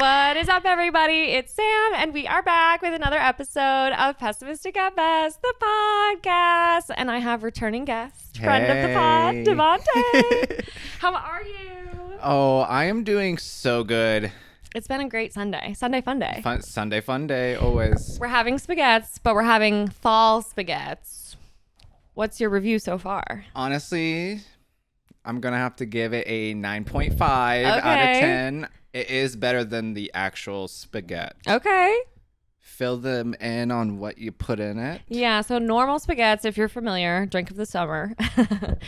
What is up, everybody? It's Sam, and we are back with another episode of Pessimistic at Best, the podcast. And I have returning guest, friend of the pod, Devonte. How are you? Oh, I am doing so good. It's been a great Sunday. Sunday fun day. Sunday fun day, always. We're having spaghettis, but we're having fall spaghettis. What's your review so far? Honestly, I'm going to have to give it a 9.5 out of 10. It is better than the actual spaghetti. Okay. Fill them in on what you put in it. Yeah, so normal spaghettis, if you're familiar, drink of the summer.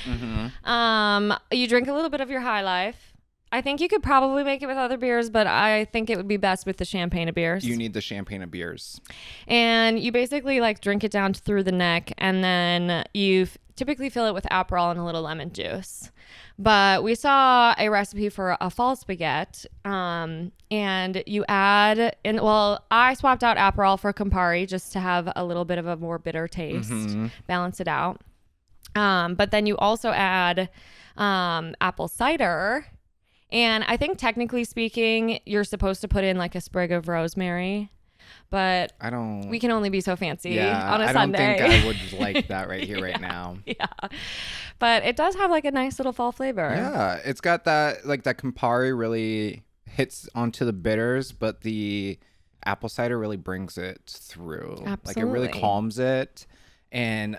You drink a little bit of your High Life. I think you could probably make it with other beers, but I think it would be best with the champagne of beers. You need the champagne of beers. And you basically like drink it down through the neck, and then you typically fill it with Aperol and a little lemon juice. But we saw a recipe for a fall spaghetti, and you add in. Well, I swapped out Aperol for Campari just to have a little bit of a more bitter taste, balance it out. But then you also add apple cider, and I think technically speaking, you're supposed to put in like a sprig of rosemary. But we can only be so fancy on a Sunday. I don't think I would like that right here, right now. Yeah. But it does have like a nice little fall flavor. Yeah. It's got that, like that Campari really hits onto the bitters, but the apple cider really brings it through. Absolutely. Like it really calms it. And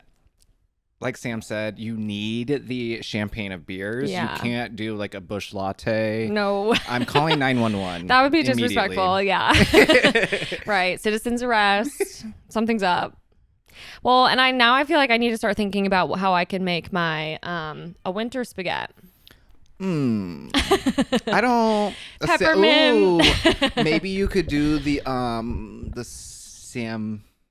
like Sam said, you need the champagne of beers. Yeah. You can't do like a bush latte. No. I'm calling 911. That would be disrespectful. Yeah. Right. Citizen's arrest. Something's up. Well, and I feel like I need to start thinking about how I can make my a winter spaghetti. I don't. Peppermint. Maybe you could do the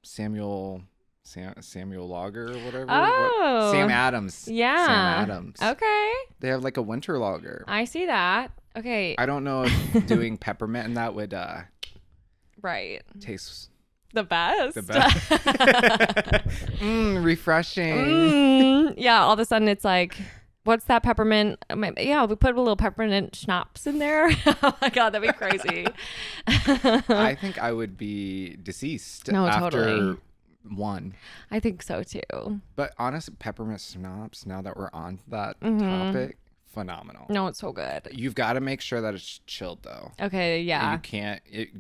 Samuel Lager or whatever. Oh. Sam Adams. Yeah. Sam Adams. Okay. They have like a winter lager. I see that. Okay. I don't know if doing peppermint and that would right. taste the best. the best. Refreshing. Yeah, all of a sudden it's like, what's that peppermint? Yeah, we put a little peppermint schnapps in there. Oh my God, that'd be crazy. I think I would be deceased after totally. one. I think so too. But honestly, peppermint schnapps, now that we're on that topic, phenomenal. No, it's so good. You've got to make sure that it's chilled though. Okay, yeah.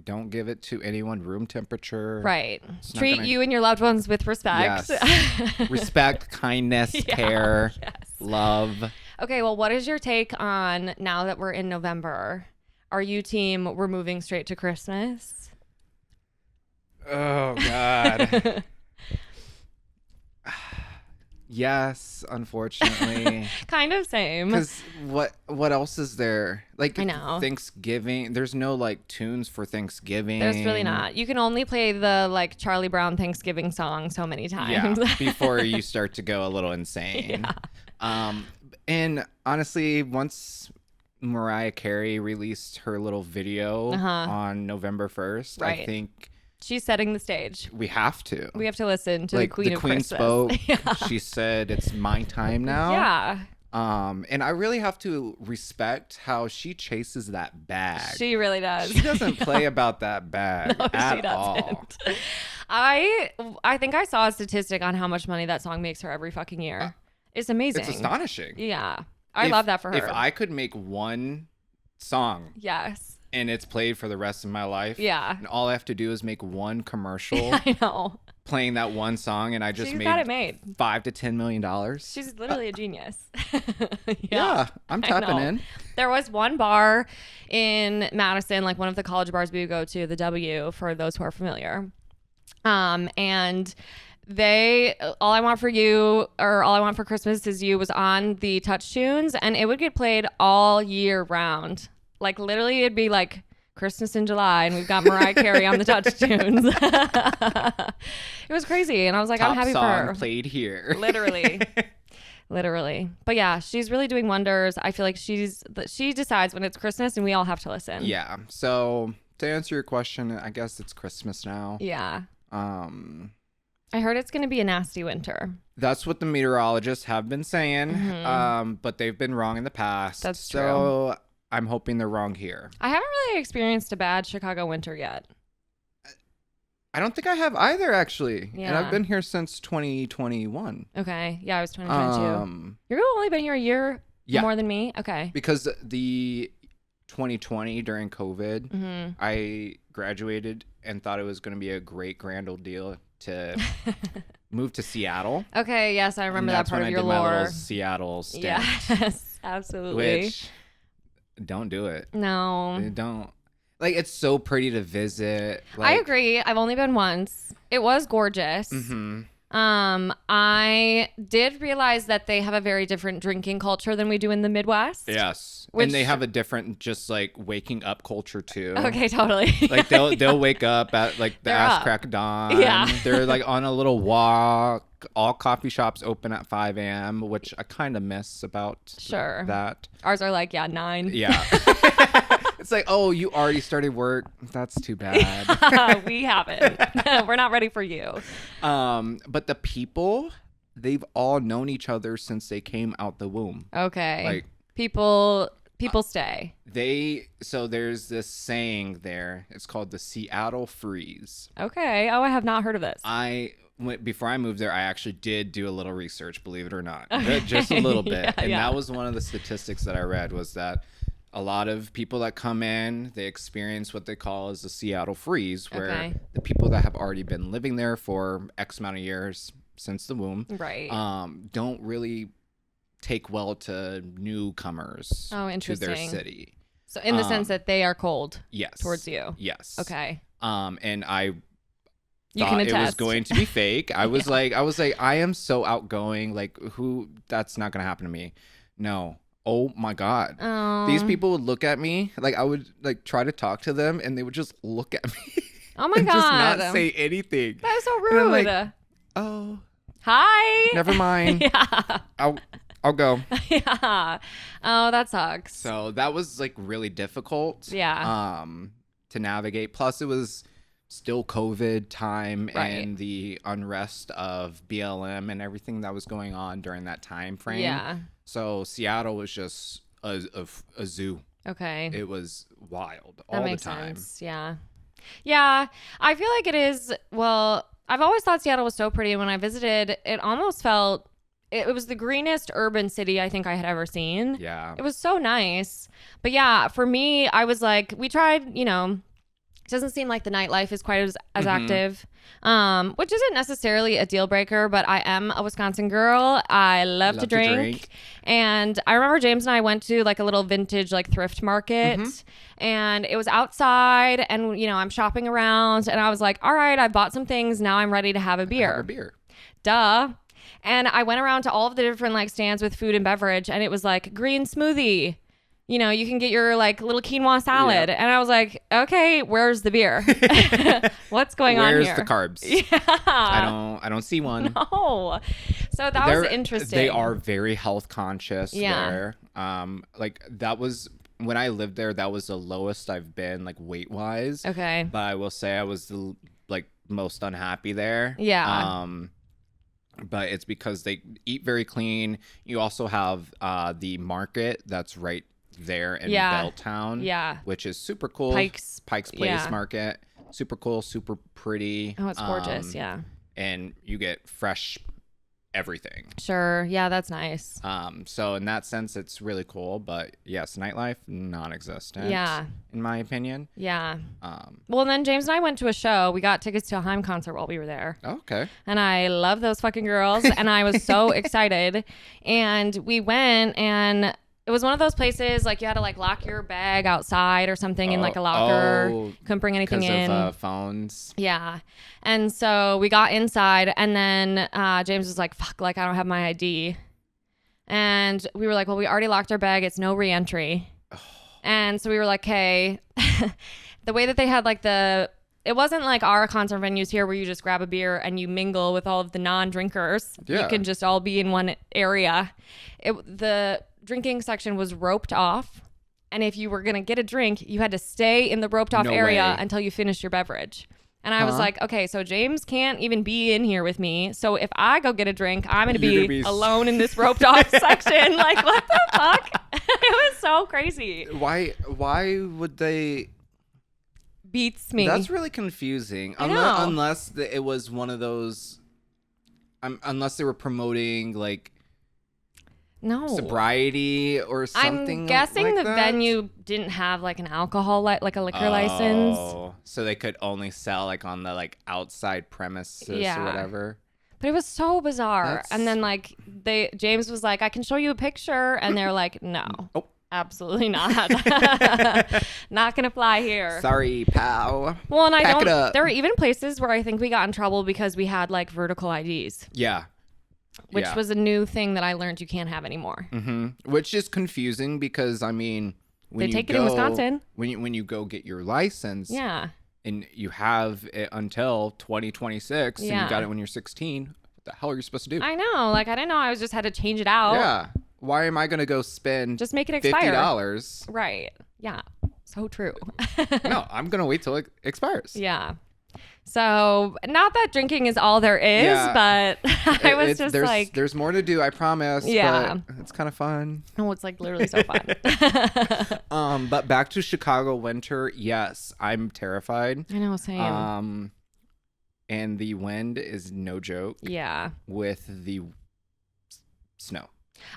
Don't give it to anyone room temperature. Right. Treat you and your loved ones with respect. Yes. Respect, kindness, care, love. Okay, well, what is your take on, now that we're in November, are you team we're moving straight to Christmas? Oh God. Yes, unfortunately. Kind of same. Because what else is there? Like, I know. Thanksgiving. There's no like tunes for Thanksgiving. There's really not. You can only play the like Charlie Brown Thanksgiving song so many times. Yeah, before you start to go a little insane. Yeah. And honestly, once Mariah Carey released her little video on November 1st, right. I think she's setting the stage. We have to. We have to listen to the Queen of Christmas. Spoke. Yeah. She said, "It's my time now." Yeah. And I really have to respect how she chases that bag. She really does. She doesn't play about that bag at all. I think I saw a statistic on how much money that song makes her every fucking year. It's amazing. It's astonishing. Yeah. I love that for her. If I could make one song. Yes. And it's played for the rest of my life. Yeah. And all I have to do is make one commercial. I know. Playing that one song, and I just got it made. $5 to $10 million. She's literally a genius. Yeah, I'm tapping in. There was one bar in Madison, like one of the college bars we would go to, the W, for those who are familiar. And All I Want for You, or All I Want for Christmas Is You, was on the Touch Tunes, and it would get played all year round. Like literally it'd be like Christmas in July and we've got Mariah Carey on the Touch Tunes. It was crazy. And I was like, I'm happy for her. Top song played here. Literally. But yeah, she's really doing wonders. I feel like she decides when it's Christmas and we all have to listen. Yeah. So to answer your question, I guess it's Christmas now. Yeah. I heard it's going to be a nasty winter. That's what the meteorologists have been saying. Mm-hmm. But they've been wrong in the past. That's true. So I'm hoping they're wrong here. I haven't really experienced a bad Chicago winter yet. I don't think I have either, actually. Yeah. And I've been here since 2021. Okay. Yeah, I was 2022. You've only been here a year more than me? Okay. Because the 2020 during COVID, I graduated and thought it was going to be a great grand old deal to move to Seattle. Okay, yes, I remember that part of your lore. That's when I did my little Seattle stint. Yes, absolutely. Which, don't do it. No. Don't. Like, it's so pretty to visit. Like, I agree. I've only been once. It was gorgeous. Mm-hmm. I did realize that they have a very different drinking culture than we do in the Midwest. Yes. And they have a different just like waking up culture too. Okay, totally. Like they'll wake up at like the ass crack of dawn. Yeah. They're like on a little walk. All coffee shops open at 5 a.m., which I kind of miss about that. Ours are like, 9. Yeah. It's like, oh, you already started work. That's too bad. We haven't. We're not ready for you. But the people, they've all known each other since they came out the womb. Okay. Like people stay. So there's this saying there. It's called the Seattle Freeze. Okay. Oh, I have not heard of this. Before I moved there, I actually did do a little research, believe it or not. Just a little bit. That was one of the statistics that I read was that a lot of people that come in, they experience what they call as the Seattle Freeze, where the people that have already been living there for X amount of years since the womb, don't really take well to newcomers to their city. So in the sense that they are cold towards you. Yes. Okay. And I you thought it was going to be fake. I was like, I am so outgoing. Like, that's not going to happen to me. No. Oh my God. These people would look at me. Like, I would like try to talk to them and they would just look at me. Oh my and God. Just not say anything. That was so rude. And I'm like, oh. Hi. Never mind. I'll go. Yeah. Oh, that sucks. So that was like really difficult. Yeah. To navigate. Plus it was still COVID time and the unrest of BLM and everything that was going on during that time frame. Yeah. So Seattle was just a zoo. Okay. It was wild all the time. Sense. Yeah. Yeah. I feel like it is. Well, I've always thought Seattle was so pretty. When I visited, it almost felt it was the greenest urban city I think I had ever seen. Yeah. It was so nice. But yeah, for me, I was like, we tried, it doesn't seem like the nightlife is quite as active, which isn't necessarily a deal breaker, but I am a Wisconsin girl. I love to drink. And I remember James and I went to like a little vintage like thrift market and it was outside and, I'm shopping around and I was like, all right, I bought some things. Now I'm ready to have a beer. Duh. And I went around to all of the different like stands with food and beverage and it was like green smoothie. You can get your like little quinoa salad. Yeah. And I was like, okay, where's the beer? What's going on here? Where's the carbs? Yeah. I don't see one. No. So that was interesting. They are very health conscious there. Like that was when I lived there, that was the lowest I've been like weight wise. Okay. But I will say I was the like most unhappy there. Yeah. But it's because they eat very clean. You also have the market that's right there in Belltown, which is super cool. Pike's Place Market, super cool, super pretty. Oh, it's gorgeous. And you get fresh everything. Sure. Yeah, that's nice. So in that sense, it's really cool. But yes, nightlife non-existent. Yeah, in my opinion. Yeah. Well, then James and I went to a show. We got tickets to a Haim concert while we were there. Okay. And I love those fucking girls, and I was so excited. And we went, and it was one of those places like you had to like lock your bag outside or something in like a locker. Couldn't bring anything in. Because of phones. Yeah. And so we got inside and then James was like, fuck, like I don't have my ID. And we were like, well, we already locked our bag. It's no reentry. And so we were like, hey, the way that they had like it wasn't like our concert venues here where you just grab a beer and you mingle with all of the non-drinkers. Yeah. You can just all be in one area. The drinking section was roped off. And if you were going to get a drink, you had to stay in the roped off area until you finished your beverage. And I was like, okay, so James can't even be in here with me. So if I go get a drink, I'm going to be alone in this roped off section. Like, what the fuck? It was so crazy. Why would they? Beats me. That's really confusing. I know. Unless it was one of those. Unless they were promoting like no sobriety or something. I'm guessing like the that. venue didn't have like an alcohol like a liquor license. So they could only sell like on the like outside premises or whatever. But it was so bizarre. And then like James was like, I can show you a picture, and they're like, no. Oh. Absolutely not. Not gonna fly here. Sorry, pal. Well, and Pack it up. there were even places where I think we got in trouble because we had like vertical IDs. Yeah. Which was a new thing that I learned you can't have anymore. Mm-hmm. Which is confusing because I mean, when they take it in Wisconsin. When you go get your license, yeah, and you have it until 2026, and you got it when you're 16. What the hell are you supposed to do? I know. Like I didn't know. I just had to change it out. Yeah. Why am I gonna go spend just make it expire $50? Right. Yeah. So true. No, I'm gonna wait till it expires. Yeah. So not that drinking is all there is, but I was just like, there's more to do. I promise. Yeah. But it's kind of fun. Oh, it's like literally so fun. But back to Chicago winter. Yes, I'm terrified. I know, same. And the wind is no joke. Yeah. With the snow.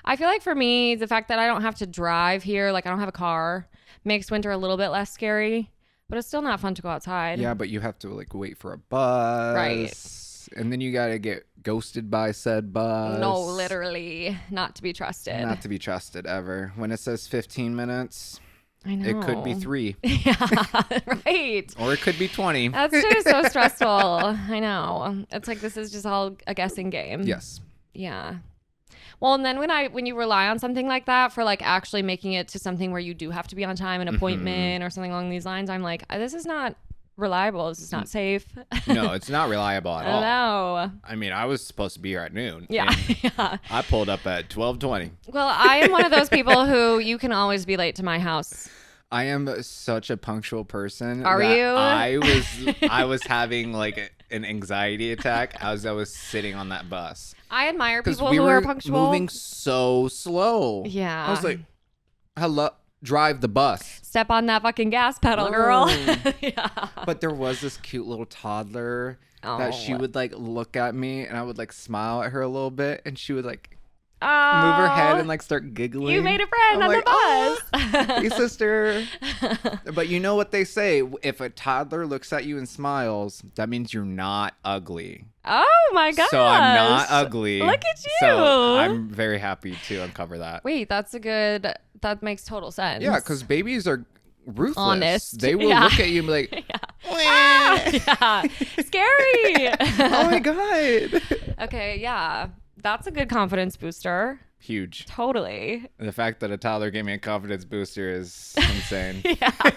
I feel like for me, the fact that I don't have to drive here, like I don't have a car, makes winter a little bit less scary. But it's still not fun to go outside. Yeah, but you have to like wait for a bus. Right. And then you got to get ghosted by said bus. No, literally. Not to be trusted. Not to be trusted ever. When it says 15 minutes, I know. it could be 3. Yeah, right. Or it could be 20. That's just so stressful. I know. It's like this is just all a guessing game. Yes. Yeah. Well, and then when you rely on something like that for like actually making it to something where you do have to be on time, an appointment or something along these lines, I'm like, this is not reliable. This is not safe. No, it's not reliable at all. No. I mean, I was supposed to be here at noon. Yeah. Yeah. I pulled up at 12:20. Well, I am one of those people who you can always be late to my house. I am such a punctual person. Are you? I was having like an anxiety attack as I was sitting on that bus. I admire people who are punctual. Moving so slow. Yeah. I was like, hello, drive the bus. Step on that fucking gas pedal, girl. Yeah. But there was this cute little toddler that she would like look at me and I would like smile at her a little bit and she would like move her head and like start giggling. You made a friend on the bus. Hey, sister. But you know what they say? If a toddler looks at you and smiles, that means you're not ugly. Oh my gosh. So I'm not ugly. Look at you. So I'm very happy to uncover that. Wait, that makes total sense. Yeah, because babies are ruthless. Honest. They will look at you and be like, yeah. Scary. Oh my God. Okay, yeah. That's a good confidence booster. Huge. Totally. The fact that a toddler gave me a confidence booster is insane.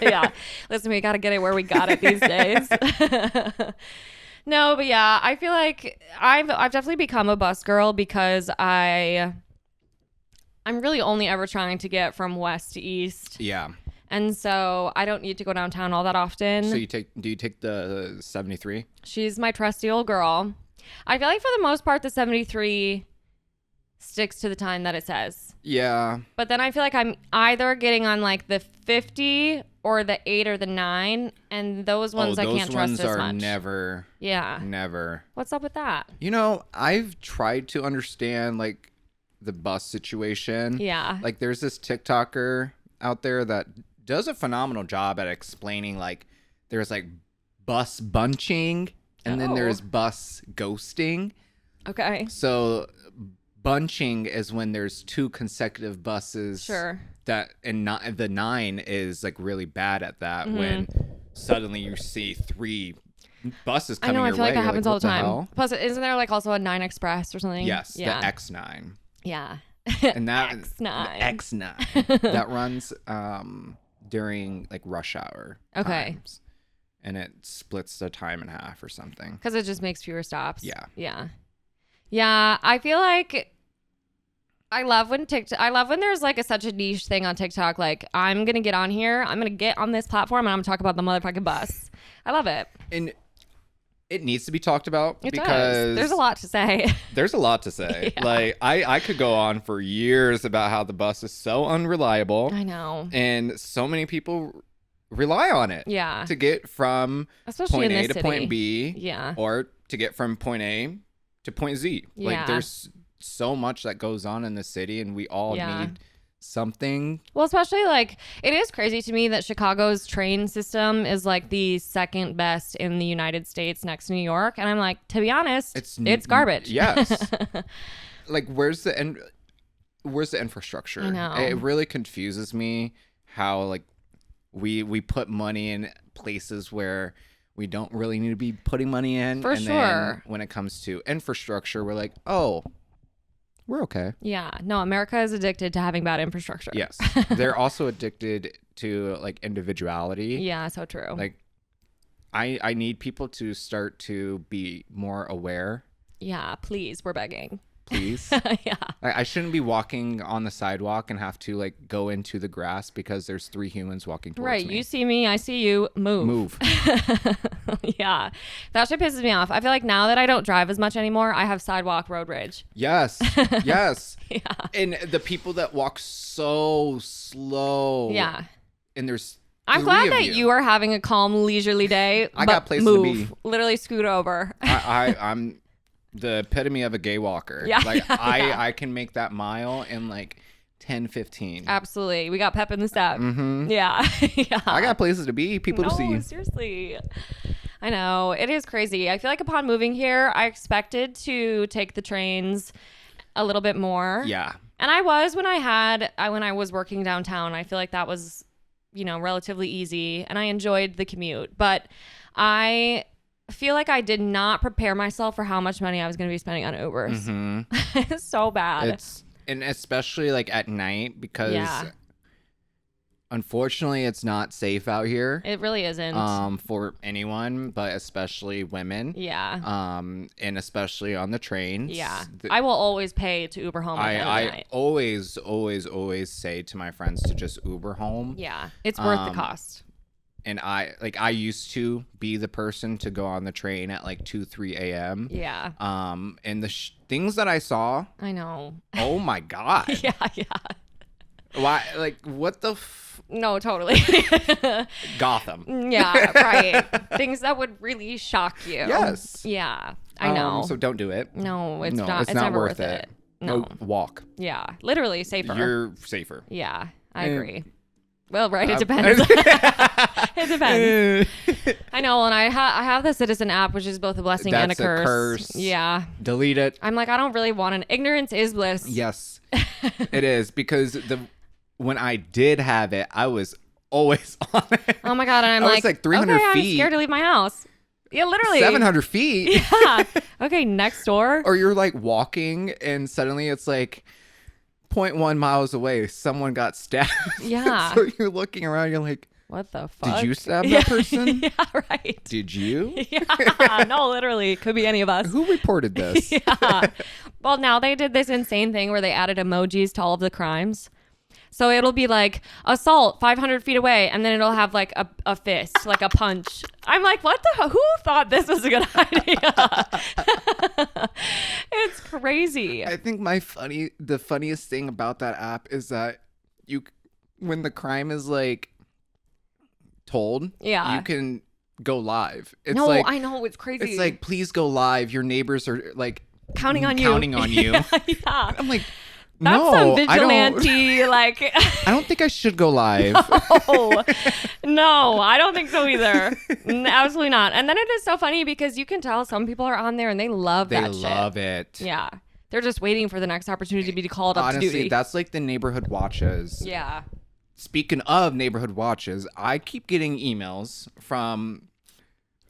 Yeah. Listen, we got to get it where we got it these days. No, but yeah, I feel like I've definitely become a bus girl because I'm really only ever trying to get from west to east. Yeah. And so I don't need to go downtown all that often. So do you take the 73? She's my trusty old girl. I feel like for the most part, the 73 sticks to the time that it says. Yeah. But then I feel like I'm either getting on like the 50 or the 8 or the 9. And those ones I can't trust as much. Those ones are never. Yeah. Never. What's up with that? You know, I've tried to understand like the bus situation. Yeah. Like there's this TikToker out there that does a phenomenal job at explaining like there's like bus bunching. And then there's bus ghosting. Okay. So bunching is when there's 2 consecutive buses. Sure. And the 9 is like really bad at that when suddenly you see 3 buses coming your way. I know. I feel like that happens all the time. Hell? Plus, isn't there like also a 9 Express or something? Yes. Yeah. The X9. Yeah. And that X9. X9 that runs during like rush hour. Okay. Times. And it splits the time in half or something. Because it just makes fewer stops. Yeah. Yeah. Yeah. I feel like I love when there's like such a niche thing on TikTok. Like, I'm going to get on here. I'm going to get on this platform and I'm going to talk about the motherfucking bus. I love it. And it needs to be talked about It because does. There's a lot to say. There's a lot to say. Yeah. Like I could go on for years about how the bus is so unreliable. I know. And so many people rely on it. Yeah. To get from Especially point in A this to city. point B. Yeah. Or to get from point A to point Z. Yeah. Like there's so much that goes on in the city and we all need something. Well, especially like it is crazy to me that Chicago's train system is like the second best in the United States next to New York. And I'm like, to be honest, it's garbage. Yes. Like where's the infrastructure? I know. It really confuses me how like we put money in places where we don't really need to be putting money in. For and sure. Then when it comes to infrastructure, we're like, oh, we're okay. Yeah. No, America is addicted to having bad infrastructure. Yes. They're also addicted to like individuality. Yeah, so true. Like I need people to start to be more aware. Yeah, please. We're begging. Please. Yeah. I shouldn't be walking on the sidewalk and have to like go into the grass because there's 3 humans walking towards Right. me. You see me, I see you. Move. Yeah. That shit pisses me off. I feel like now that I don't drive as much anymore, I have sidewalk road rage. Yes. Yes. Yeah. And the people that walk so slow. Yeah. And there's I'm 3 glad of that you are having a calm, leisurely day. I but got places move. to be. Literally scoot over. I'm the epitome of a gay walker. Yeah, Like yeah, I can make that mile in like 10, 15. Absolutely. We got pep in the step. Mm-hmm. Yeah. Yeah. I got places to be, people to see. Seriously. I know. It is crazy. I feel like upon moving here, I expected to take the trains a little bit more. Yeah. And I was when I was working downtown. I feel like that was, relatively easy and I enjoyed the commute. But I feel like I did not prepare myself for how much money I was going to be spending on Ubers. Mm-hmm. It's so bad. And especially like at night because unfortunately it's not safe out here. It really isn't. For anyone, but especially women. Yeah. And especially on the trains. Yeah. I will always pay to Uber home at the end of the I night. always say to my friends to just Uber home. Yeah. It's worth the cost. And I used to be the person to go on the train at like 2-3 a.m. Yeah. And the things that I saw, I know. oh my God. Yeah. Why? Like, what the No, totally. Gotham. Yeah, right. Things that would really shock you. Yes. Yeah, I know. So don't do it. No, it's not. It's never worth it. No. Walk. Yeah, literally safer. You're safer. Yeah, I agree. Well, right. It depends. It depends. I know. And I have the Citizen app, which is both a blessing and a curse. Curse. Yeah. Delete it. I'm like, I don't really want an ignorance is bliss. Yes, it is because when I did have it, I was always on it. Oh my God. And I'm I was like 300 okay, feet. I'm scared to leave my house. Yeah, literally. 700 feet. Yeah. Okay, next door. Or you're like walking and suddenly it's like 0.1 miles away, someone got stabbed. Yeah. So you're looking around, you're like, what the fuck? did you stab that person? Yeah, right. Did you? Yeah. No, literally. Could be any of us. Who reported this? Yeah. Well, now they did this insane thing where they added emojis to all of the crimes. So it'll be like assault 500 feet away, and then it'll have like a fist, like a punch. I'm like, what the? Who thought this was a good idea? It's crazy. I think the funniest thing about that app is that when the crime is like told, Yeah. you can go live. It's no, like, I know, it's crazy. It's like, please go live. Your neighbors are like counting on you. Yeah. I'm like, that's no, some vigilante, like. I don't think I should go live. No, I don't think so either. Absolutely not. And then it is so funny because you can tell some people are on there and they love that shit. They love it. Yeah. They're just waiting for the next opportunity to be called up to duty. Honestly, that's like the neighborhood watches. Yeah. Speaking of neighborhood watches, I keep getting emails from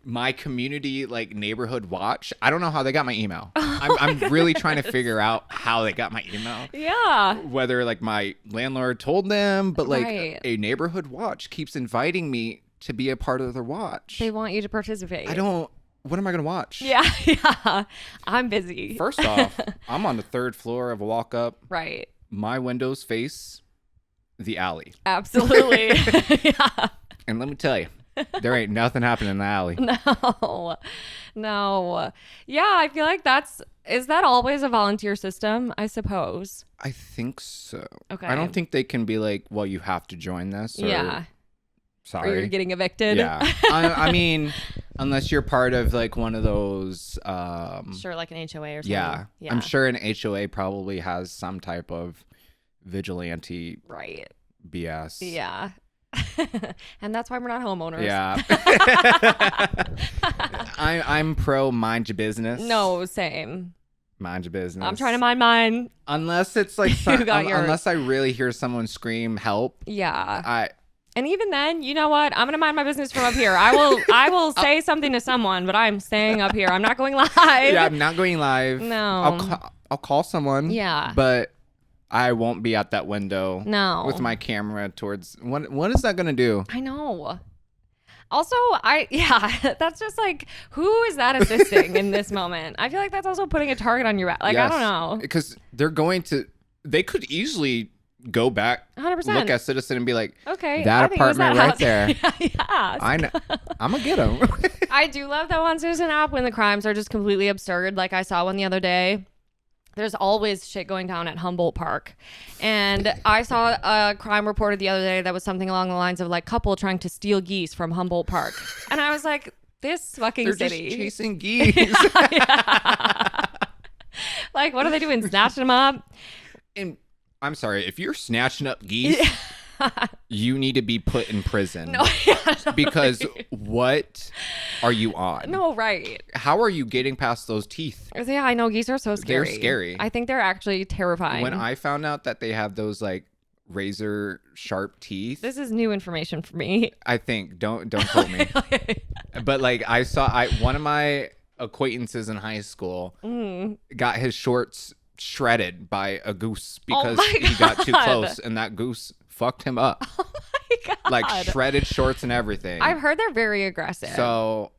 my community, like neighborhood watch. I don't know how they got my email. I'm really trying to figure out how they got my email. Yeah. Whether like my landlord told them, but like Right. a neighborhood watch keeps inviting me to be a part of their watch. They want you to participate. What am I going to watch? Yeah. I'm busy. First off, I'm on the 3rd floor of a walk up. Right. My windows face the alley. Absolutely. Yeah. And let me tell you, There ain't nothing happening in the alley. No. Yeah, I feel like is that always a volunteer system? I suppose. I think so. Okay. I don't think they can be like, well, you have to join this. Or, yeah. Sorry. Or you're getting evicted. Yeah. I mean, unless you're part of like one of those. Sure, like an HOA or something. Yeah. I'm sure an HOA probably has some type of vigilante BS. Yeah. And that's why we're not homeowners. Yeah. I'm pro mind your business. No, same. Mind your business. I'm trying to mind mine. Unless it's like unless I really hear someone scream help. Yeah. And even then, you know what? I'm gonna mind my business from up here. I will say something to someone, but I'm staying up here. I'm not going live. Yeah, I'm not going live. No. I'll call someone. Yeah. But I won't be at that window. No. With my camera towards what is that gonna do? I know. Also, that's just like, who is that assisting in this moment? I feel like that's also putting a target on your back. Like, yes. I don't know. Because they could easily go back, 100%. Look at Citizen and be like, okay, that apartment right there. Yeah. I know. I'm going to get them. I do love that one Citizen app when the crimes are just completely absurd. Like I saw one the other day. There's always shit going down at Humboldt Park. And I saw a crime reported the other day that was something along the lines of like couple trying to steal geese from Humboldt Park. And I was like, this fucking They're city. Just chasing geese. Yeah. Like, what are they doing? Snatching them up? And I'm sorry, if you're snatching up geese, you need to be put in prison. No, because what are you on? No, right. How are you getting past those teeth? Yeah, I know. Geese are so scary. They're scary. I think they're actually terrifying. When I found out that they have those like razor sharp teeth. This is new information for me. I think. Don't quote me. Okay. But like one of my acquaintances in high school got his shorts shredded by a goose because he got too close and that goose fucked him up. Oh my God. Like shredded shorts and everything. I've heard they're very aggressive. So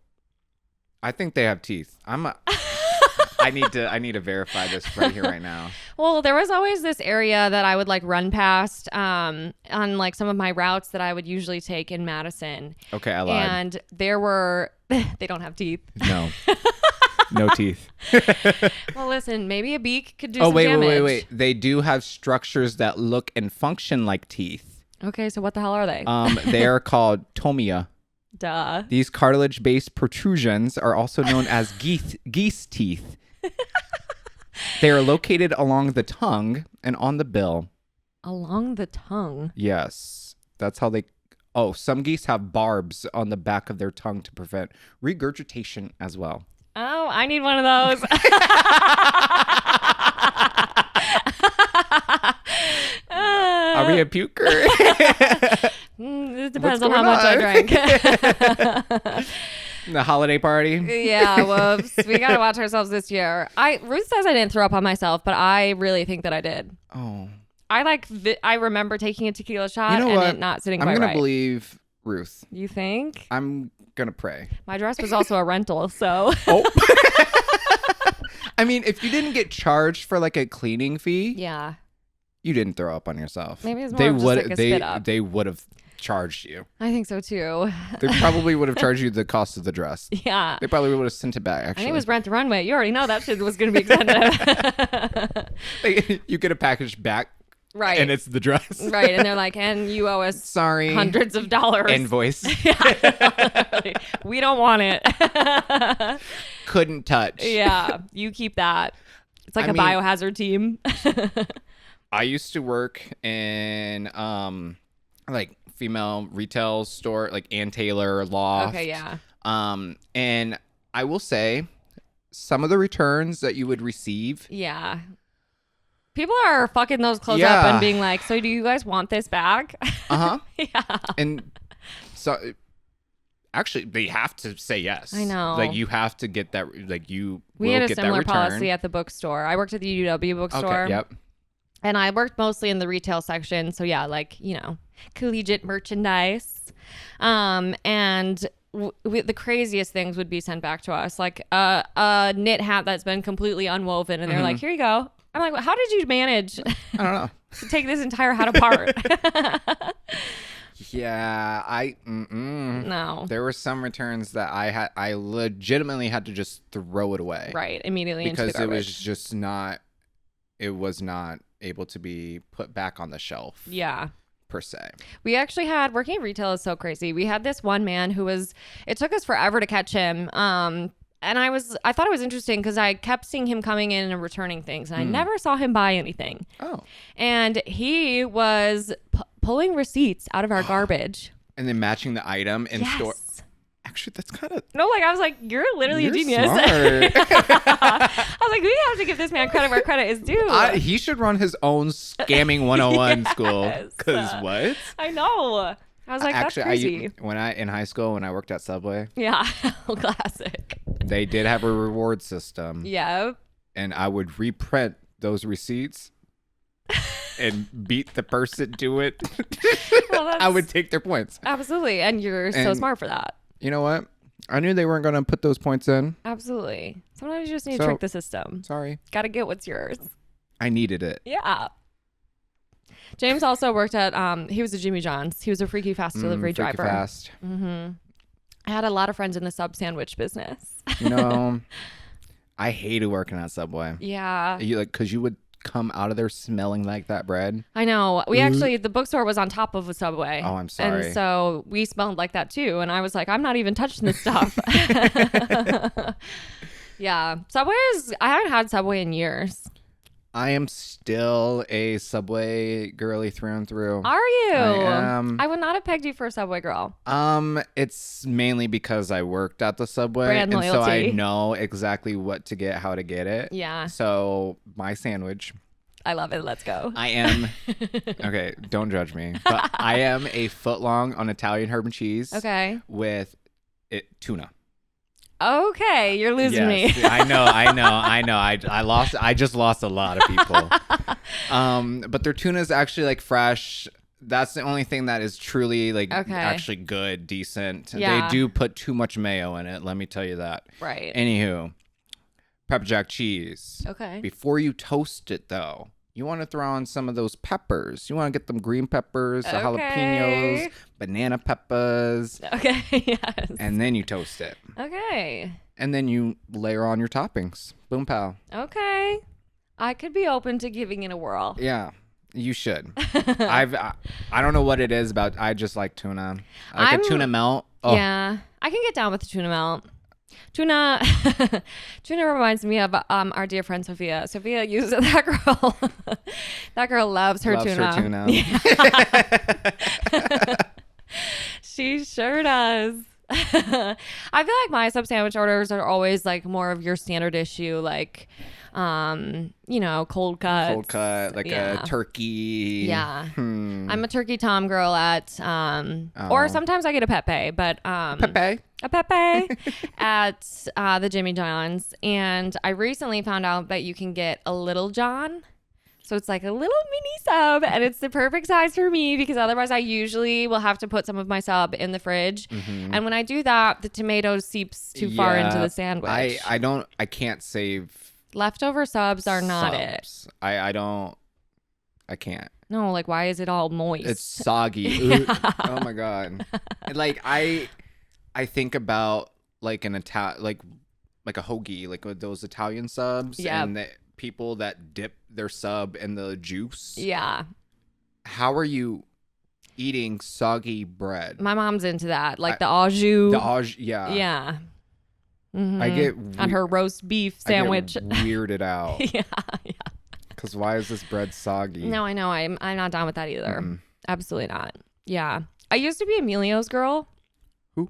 I think they have teeth. I need to verify this right here right now. Well, there was always this area that I would like run past on like some of my routes that I would usually take in Madison. Okay, I lied. And they don't have teeth. No. No teeth. Well, listen, maybe a beak could do some damage. Wait. They do have structures that look and function like teeth. Okay, so what the hell are they? They are called tomia. Duh. These cartilage-based protrusions are also known as geese teeth. They are located along the tongue and on the bill. Along the tongue? Yes. That's how they... Oh, some geese have barbs on the back of their tongue to prevent regurgitation as well. Oh, I need one of those. Are we a puker? It depends on how much I drank. The holiday party? Yeah, whoops. We got to watch ourselves this year. Ruth says I didn't throw up on myself, but I really think that I did. Oh. I remember taking a tequila shot and it not sitting quite right. I'm going to believe Ruth. You think? I'm going to pray. My dress was also a rental, so. Oh. I mean, if you didn't get charged for like a cleaning fee. Yeah. You didn't throw up on yourself. Maybe it's more of just like a spit up. They would have charged you. I think so too. They probably would have charged you the cost of the dress. Yeah. They probably would have sent it back, actually. I think it was Rent the Runway. You already know that shit was going to be expensive. You get a package back. Right. And it's the dress. Right. And they're like, and you owe us hundreds of dollars. Invoice. Yeah. We don't want it. Couldn't touch. Yeah. You keep that. It's like biohazard team. I used to work in like female retail store, like Ann Taylor, Loft. Okay, yeah. And I will say some of the returns that you would receive. Yeah. People are fucking those clothes up and being like, so do you guys want this back? Uh-huh. Yeah. And so actually they have to say yes. I know. Like you have to get that, like you we will had a get similar that return. policy at the bookstore. I worked at the UW bookstore. Okay, yep. And I worked mostly in the retail section. So yeah, like, collegiate merchandise. And the craziest things would be sent back to us. Like a knit hat that's been completely unwoven. And they're like, here you go. I'm like, well, how did you manage I don't know. to take this entire hat apart? Yeah, No. There were some returns that I legitimately had to just throw it away. Right, immediately into the because it garbage. was just not. It was not able to be put back on the shelf. Yeah. Per se. We actually had, working in retail is so crazy. We had this one man who was, it took us forever to catch him. And I thought it was interesting because I kept seeing him coming in and returning things, and I never saw him buy anything. Oh. And he was pulling receipts out of our garbage. And then matching the item in store. Yes. Actually, that's kind of... No, like, I was like, you're literally a genius. Smart. I was like, we have to give this man credit where credit is due. He should run his own scamming 101 school. Because what? I know. I was like, actually, that's crazy. In high school, when I worked at Subway. Yeah. Classic. They did have a reward system. Yeah. And I would reprint those receipts and beat the person to it. Well, I would take their points. Absolutely. And you're so smart for that. You know what? I knew they weren't going to put those points in. Absolutely. Sometimes you just need to trick the system. Sorry. Got to get what's yours. I needed it. Yeah. James also worked at, he was a Jimmy John's. He was a Freaky Fast delivery driver. Freaky Fast. Mm-hmm. I had a lot of friends in the sub sandwich business. You know, I hated working at Subway. Yeah. Because you would come out of there smelling like that bread. I know. We actually, the bookstore was on top of a Subway. Oh, I'm sorry. And so we smelled like that too. And I was like, I'm not even touching this stuff. Yeah. I haven't had Subway in years. I am still a Subway girly through and through. Are you? I am. I would not have pegged you for a Subway girl. It's mainly because I worked at the Subway. Brand and loyalty. so I know exactly what to get, how to get it. Yeah. So my sandwich. I love it. Let's go. I am. Okay, don't judge me. But I am a foot long on Italian herb and cheese. Okay. With tuna. Okay, you're losing me. I know. I just lost a lot of people. But their tuna is actually like fresh. That's the only thing that is truly like actually good, decent. Yeah. They do put too much mayo in it. Let me tell you that. Right. Anywho, pepper jack cheese. Okay. Before you toast it though, you want to throw on some of those peppers. You want to get them green peppers, the jalapenos, banana peppers. Okay, yes. And then you toast it. Okay. And then you layer on your toppings. Boom, pow. Okay. I could be open to giving it a whirl. Yeah, you should. I don't know what it is about. I just like tuna. I like a tuna melt. Oh. Yeah, I can get down with the tuna melt. Tuna reminds me of our dear friend Sophia. Sophia uses that girl. That girl loves her tuna. Yeah. She sure does. I feel like my sub sandwich orders are always like more of your standard issue, like cold cuts. Cold cut, like a turkey. Yeah. I'm a turkey tom girl at or sometimes I get a Pepe, but a Pepe at the Jimmy John's. And I recently found out that you can get a Little John. So it's like a little mini sub, and it's the perfect size for me because otherwise I usually will have to put some of my sub in the fridge. Mm-hmm. And when I do that, the tomato seeps too far into the sandwich. I can't save. Leftover subs are not it. I can't. No, like why is it all moist? It's soggy. Yeah. Oh my God. Like I think about like an like a hoagie, like with those Italian subs. Yeah. And people that dip their sub in the juice. Yeah. How are you eating soggy bread? My mom's into that, like the au jus. The au jus, yeah. Yeah. Mm-hmm. I get on her roast beef sandwich. I get weirded out. Yeah. Because why is this bread soggy? No, I know. I'm not down with that either. Mm-mm. Absolutely not. Yeah. I used to be Emilio's girl. Who?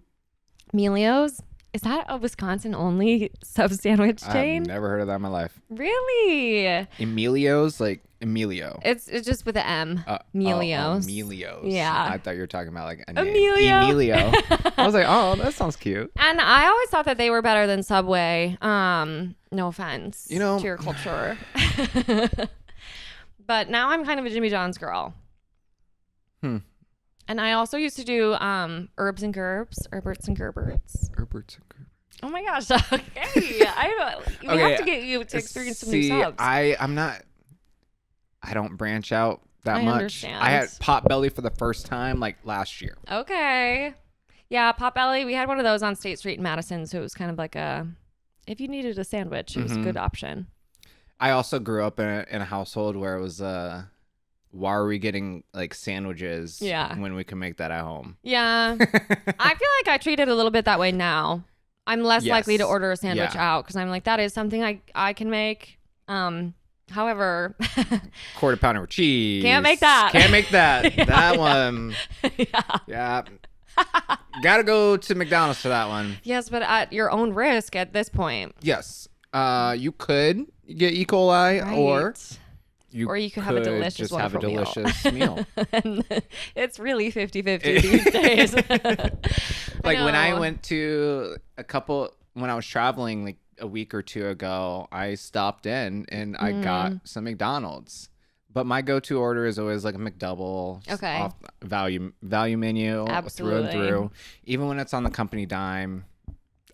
Emilio's. Is that a Wisconsin only sub sandwich chain? I've never heard of that in my life. Really? Emilio's, like Emilio. It's just with an M. Emilio's. Emilio's. Yeah. I thought you were talking about like a Emilio. Name. Emilio. I was like, oh, that sounds cute. And I always thought that they were better than Subway. No offense to your culture. But now I'm kind of a Jimmy John's girl. And I also used to do Herberts and Gerberts. Oh my gosh. Okay. We have to get you to experience some new subs. I don't branch out that I much. understand. I had Potbelly for the first time like last year. Okay. Yeah, Potbelly. We had one of those on State Street in Madison, so it was kind of like if you needed a sandwich, it was a good option. I also grew up in a household where it was why are we getting like sandwiches when we can make that at home? Yeah. I feel like I treat it a little bit that way now. I'm less likely to order a sandwich out because I'm like, that is something I can make. However, quarter pounder with cheese. Can't make that. That one. Yeah. Gotta go to McDonald's for that one. Yes, but at your own risk at this point. Yes. You could get E. coli or you could have a delicious just wonderful have a delicious meal. And it's really 50-50 these days. Like when I went to when I was traveling like a week or two ago, I stopped in and I got some McDonald's. But my go-to order is always like a McDouble. Okay. Off value menu. Absolutely. Through and through. Even when it's on the company dime.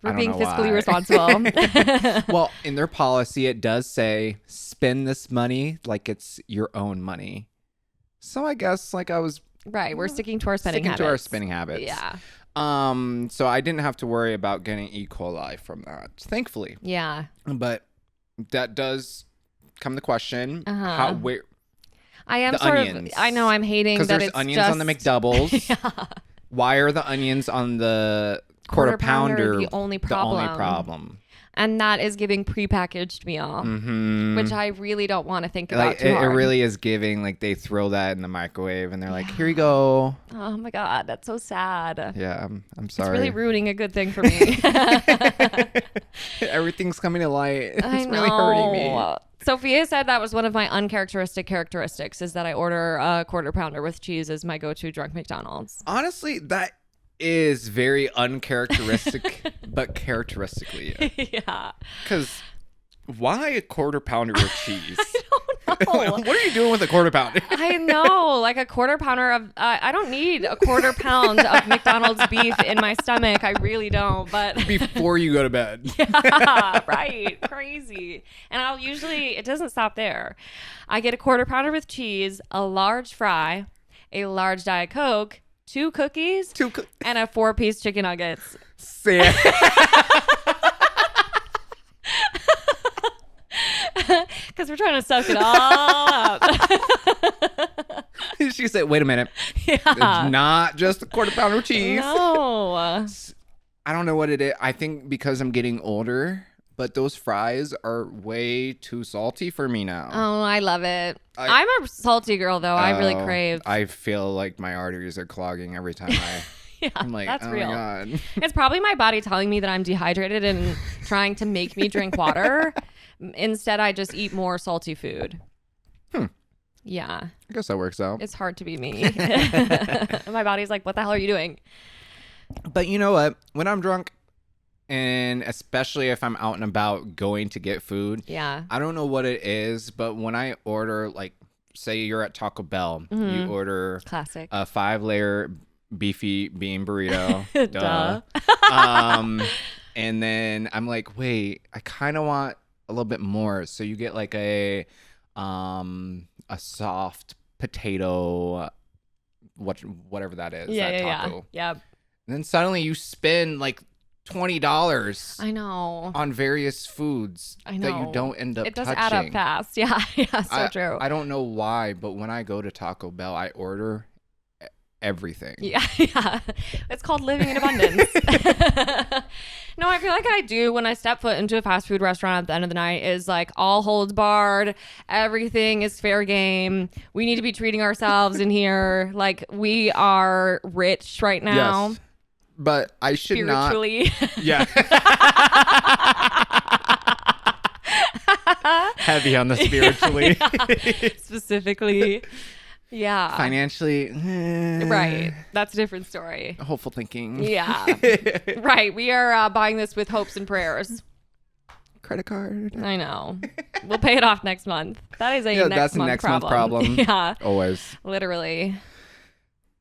We're being fiscally responsible. Well, in their policy, it does say spend this money like it's your own money. So I guess like I was right. We're sticking to our spending habits. Yeah. So I didn't have to worry about getting E. coli from that, thankfully. Yeah. But that does come the question: where? I am the sort onions. of. I know I'm hating because that there's it's onions just on the McDoubles. Yeah. Why are the onions on the quarter pounder the only problem? And that is giving prepackaged meal, which I really don't want to think about too hard. It really is giving, like they throw that in the microwave and they're like, here you go. Oh my God, that's so sad. Yeah, I'm sorry. It's really ruining a good thing for me. Everything's coming to light. It's I know. really hurting me. Sophia said that was one of my uncharacteristic characteristics is that I order a quarter pounder with cheese as my go-to drunk McDonald's. Honestly, that is very uncharacteristic, but characteristically. Yeah. Because why a quarter pounder with cheese? I don't know. What are you doing with a quarter pounder? I know, like a quarter pounder of, I don't need a quarter pound of McDonald's beef in my stomach. I really don't, but. Before you go to bed. Yeah, right. Crazy. And it doesn't stop there. I get a quarter pounder with cheese, a large fry, a large Diet Coke, 2 cookies, and a 4-piece chicken nuggets. Sam. Because we're trying to soak it all up. She said, wait a minute. Yeah. It's not just a quarter pounder of cheese. No. I don't know what it is. I think because I'm getting older, but those fries are way too salty for me now. Oh, I love it. I'm a salty girl, though. I really crave. I feel like my arteries are clogging every time yeah, I'm like, that's real. My God. It's probably my body telling me that I'm dehydrated and trying to make me drink water. Instead, I just eat more salty food. Yeah. I guess that works out. It's hard to be me. My body's like, what the hell are you doing? But you know what? When I'm drunk, and especially if I'm out and about going to get food, I don't know what it is, but when I order, like, say you're at Taco Bell, you order classic a 5-layer beefy bean burrito. Duh. And then I'm like, wait, I kind of want a little bit more. So you get like a soft potato, whatever that is. That taco. Yeah. And then suddenly you spend like $20. I know. On various foods that you don't end up touching. It does add up fast. Yeah. So true. I don't know why, but when I go to Taco Bell, I order everything. Yeah. It's called living in abundance. No, I feel like I do when I step foot into a fast food restaurant at the end of the night is like all holds barred. Everything is fair game. We need to be treating ourselves in here like we are rich right now. Yes. But I should spiritually. Not. Yeah. Heavy on the spiritually. Yeah, specifically. Yeah. Financially. Right. That's a different story. Hopeful thinking. Yeah. Right. We are buying this with hopes and prayers. Credit card. I know. We'll pay it off next month. That is that's a next month problem. Yeah. Always. Literally.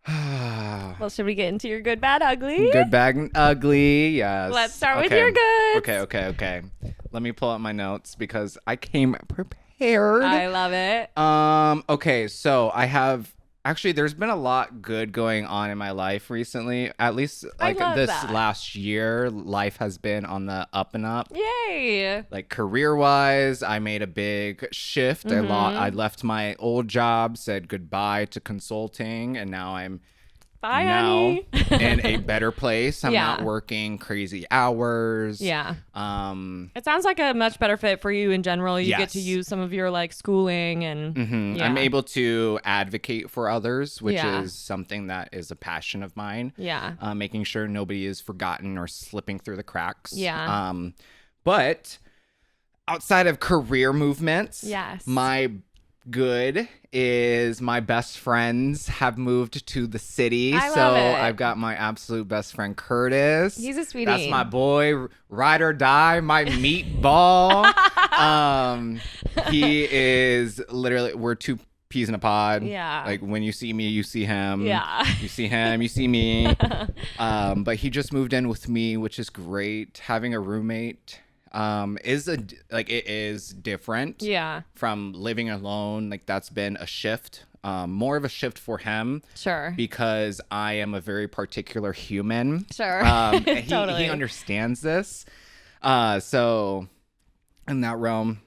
Well, should we get into your good, bad, ugly? Good, bad, and ugly. Yes. Let's start with your good. Okay. Let me pull up my notes because I came prepared. prepared. I love it. Okay, so I have actually there's been a lot good going on in my life recently. At least like this last year, life has been on the up and up. Yay. Like career-wise, I made a big shift. I left my old job, said goodbye to consulting, and now I'm Bye, now honey. in a better place. I'm Yeah. not working crazy hours. Yeah. It sounds like a much better fit for you in general. You get to use some of your like schooling and I'm able to advocate for others, which is something that is a passion of mine. Yeah. Making sure nobody is forgotten or slipping through the cracks. Yeah. But outside of career movements, my good is my best friends have moved to the city. Love it. I've got my absolute best friend Curtis. He's a sweetie. That's my boy, ride or die, my meatball. He is literally, we're two peas in a pod. Yeah. Like when you see me, you see him. Yeah. You see him, you see me. But he just moved in with me, which is great. Having a roommate it is different from living alone. Like that's been a shift, more of a shift for him, because I am a very particular human. Totally. He understands this, so in that realm,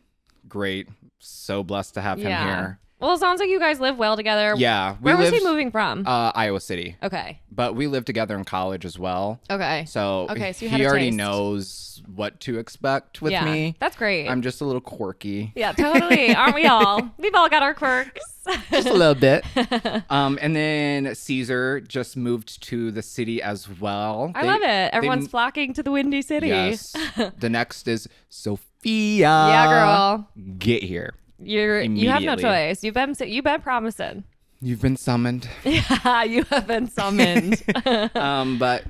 great, so blessed to have him here. Well, it sounds like you guys live well together. Yeah. Where was he moving from? Iowa City. Okay. But we lived together in college as well. Okay. So you he already knows what to expect with me. That's great. I'm just a little quirky. Yeah, totally. Aren't we all? We've all got our quirks. Just a little bit. And then Caesar just moved to the city as well. I love it. Everyone's flocking to the Windy City. Yes. The next is Sophia. Yeah, girl. Get here. You have no choice. You've been promising. You've been summoned. Yeah, you have been summoned. But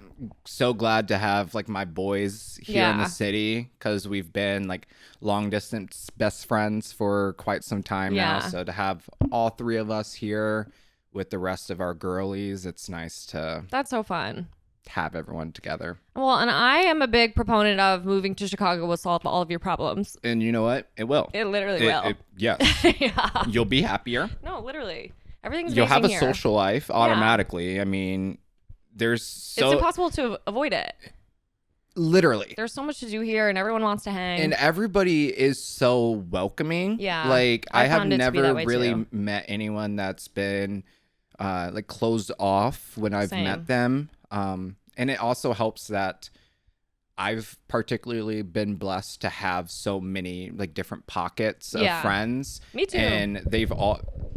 so glad to have like my boys here in the city, because we've been like long distance best friends for quite some time now. So to have all three of us here with the rest of our girlies, it's nice to. That's so fun. Have everyone together. Well, and I am a big proponent of moving to Chicago will solve all of your problems. And you know what? It will. It literally will. Yes. Yeah. You'll be happier. No, literally. Everything's You'll have a here. social life automatically. I mean, it's impossible to avoid it. Literally. There's so much to do here and everyone wants to hang. And everybody is so welcoming. Yeah. Like I have never really too. met anyone that's been like closed off when I've met them. And it also helps that I've particularly been blessed to have so many like different pockets of friends. Me too. And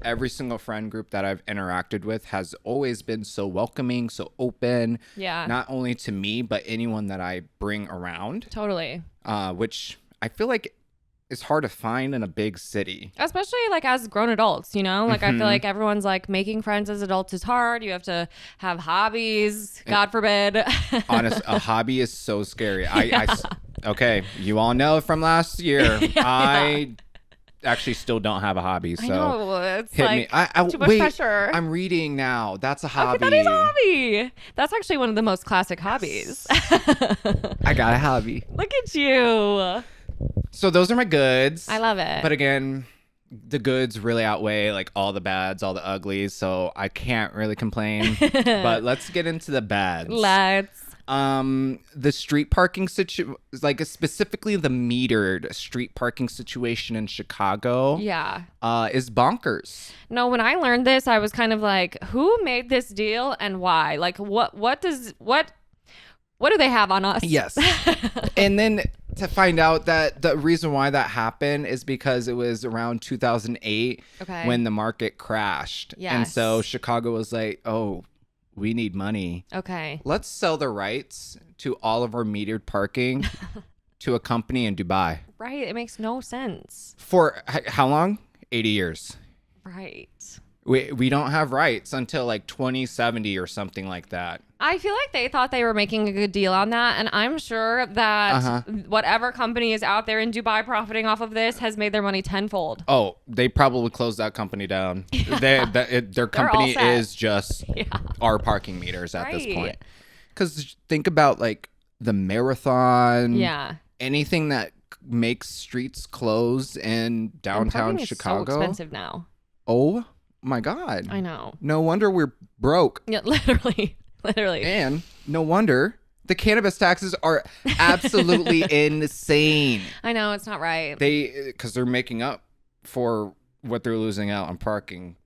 every single friend group that I've interacted with has always been so welcoming, so open. Yeah. Not only to me, but anyone that I bring around. Totally. Which I feel like is hard to find in a big city. Especially like as grown adults, you know? Like I feel like everyone's like making friends as adults is hard. You have to have hobbies, God forbid. Honest, a hobby is so scary. Okay, you all know from last year, I actually still don't have a hobby. So I know, it's hit like me. too much pressure. I'm reading now. That's a hobby. Okay, that is a hobby. That's actually one of the most classic hobbies. I got a hobby. Look at you. So those are my goods. I love it. But again, the goods really outweigh like all the bads, all the uglies. So I can't really complain. But let's get into the bads. The street parking like specifically the metered street parking situation in Chicago. Is bonkers. No, when I learned this, I was kind of like, who made this deal and why? Like, what do they have on us? Yes. And then to find out that the reason why that happened is because it was around 2008 when the market crashed. Yes. And so Chicago was like, oh, we need money. Okay. Let's sell the rights to all of our metered parking to a company in Dubai. Right. It makes no sense. For how long? 80 years. Right. We don't have rights until like 2070 or something like that. I feel like they thought they were making a good deal on that. And I'm sure that whatever company is out there in Dubai profiting off of this has made their money tenfold. Oh, they probably closed that company down. Their company is just our parking meters at this point. Because think about like the marathon. Yeah. Anything that makes streets close in downtown Chicago. Is so expensive now. Oh my God. I know. No wonder we're broke. Yeah, literally. And no wonder the cannabis taxes are absolutely insane. I know, it's not right. Because they're making up for what they're losing out on parking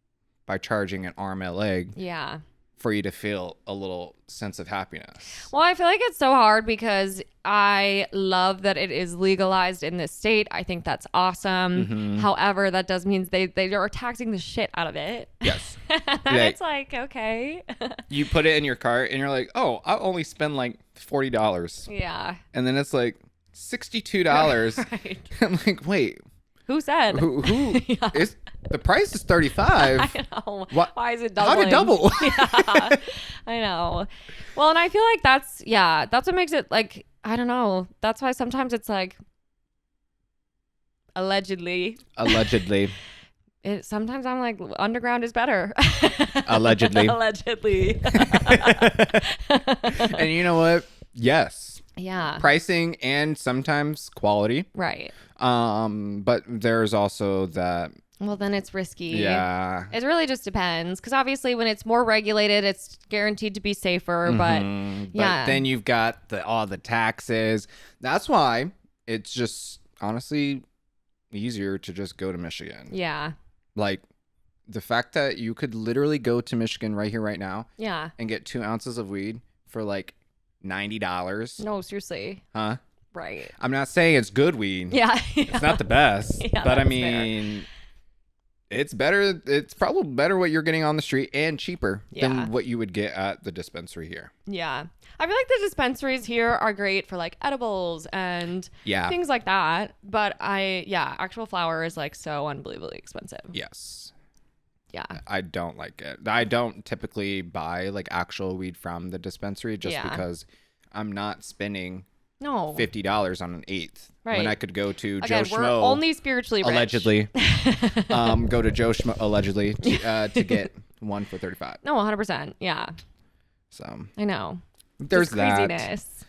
by charging an arm and a leg. Yeah. For you to feel a little sense of happiness. Well, I feel like it's so hard because I love that it is legalized in this state. I think that's awesome. Mm-hmm. However, that does mean they are taxing the shit out of it. Yes. It's like, okay. You put it in your cart and you're like, oh, I'll only spend like $40. Yeah. And then it's like $62. Right. I'm like, wait. Who said? Who yeah. is the price is $35. I know. Why is it doubling? How did it double? Yeah, I know. Well, and I feel like that's what makes it like, I don't know. That's why sometimes it's like allegedly. Sometimes I'm like, underground is better. Allegedly. And you know what? Yes. Yeah. Pricing and sometimes quality. Right. But there's also that. Well, then it's risky. Yeah. It really just depends. Because obviously when it's more regulated, it's guaranteed to be safer. But yeah. But then you've got all the taxes. That's why it's just honestly easier to just go to Michigan. Yeah. Like the fact that you could literally go to Michigan right here, right now. Yeah. And get 2 ounces of weed for like $90. No, seriously. Huh? Right. I'm not saying it's good weed. Yeah. It's not the best. Yeah, but I that's mean, it's better. It's probably better what you're getting on the street and cheaper than what you would get at the dispensary here. Yeah. I feel like the dispensaries here are great for like edibles and things like that. But actual flower is like so unbelievably expensive. Yes. Yeah. I don't like it. I don't typically buy like actual weed from the dispensary just because I'm not spending $50 on an eighth when I could go to Joe Schmo. We're only spiritually rich. Allegedly. Go to Joe Schmo allegedly to get one for $35. No, 100%. Yeah. So I know. There's just craziness.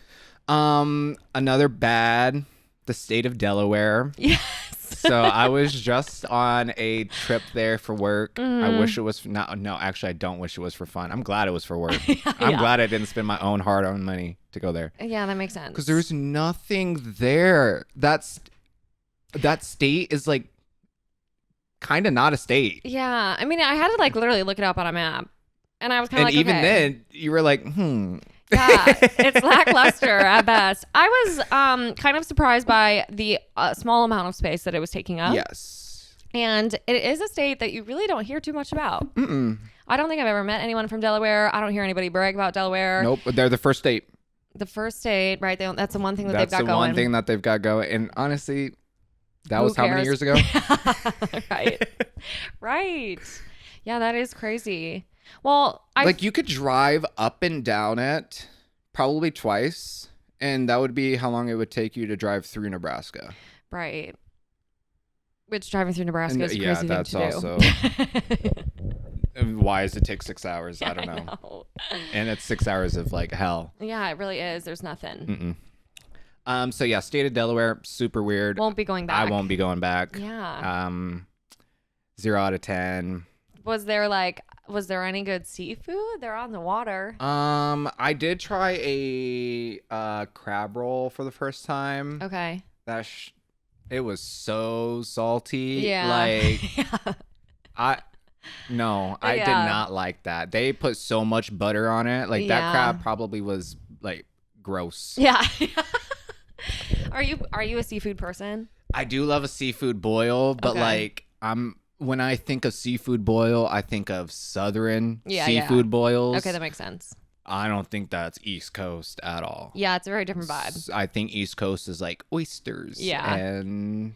Another bad, the state of Delaware. Yes. So I was just on a trip there for work. Mm-hmm. I wish it was no, actually I don't wish it was for fun. I'm glad it was for work. I'm glad I didn't spend my own hard-earned money to go there. Yeah, that makes sense. Because there's nothing there. That state is like kind of not a state. Yeah. I mean, I had to like literally look it up on a map. And I was kind of like, even then, you were like, Yeah, it's lackluster at best. I was kind of surprised by the small amount of space that it was taking up. Yes. And it is a state that you really don't hear too much about. Mm-mm. I don't think I've ever met anyone from Delaware. I don't hear anybody brag about Delaware. Nope, they're the first state. The first state, right? That's the one thing that they've got going. That's the one thing that they've got going. And honestly, that was how many years ago? Right. Right. Yeah, that is crazy. Well, you could drive up and down it probably twice, and that would be how long it would take you to drive through Nebraska. Right. Which driving through Nebraska is a crazy thing to do. Yeah, that's also. Why does it take 6 hours? I don't know. And it's 6 hours of like hell. Yeah, it really is. There's nothing. So yeah, state of Delaware, super weird. Won't be going back. I won't be going back. Yeah. 0 out of 10. Was there any good seafood? They're on the water. I did try a crab roll for the first time. Okay. It was so salty. Yeah. Like I did not like that. They put so much butter on it. Like that crab probably was like gross. Yeah. Are you a seafood person? I do love a seafood boil, but when I think of seafood boil, I think of southern seafood boils. Okay, that makes sense. I don't think that's East Coast at all. Yeah, it's a very different vibe. I think East Coast is like oysters. Yeah. And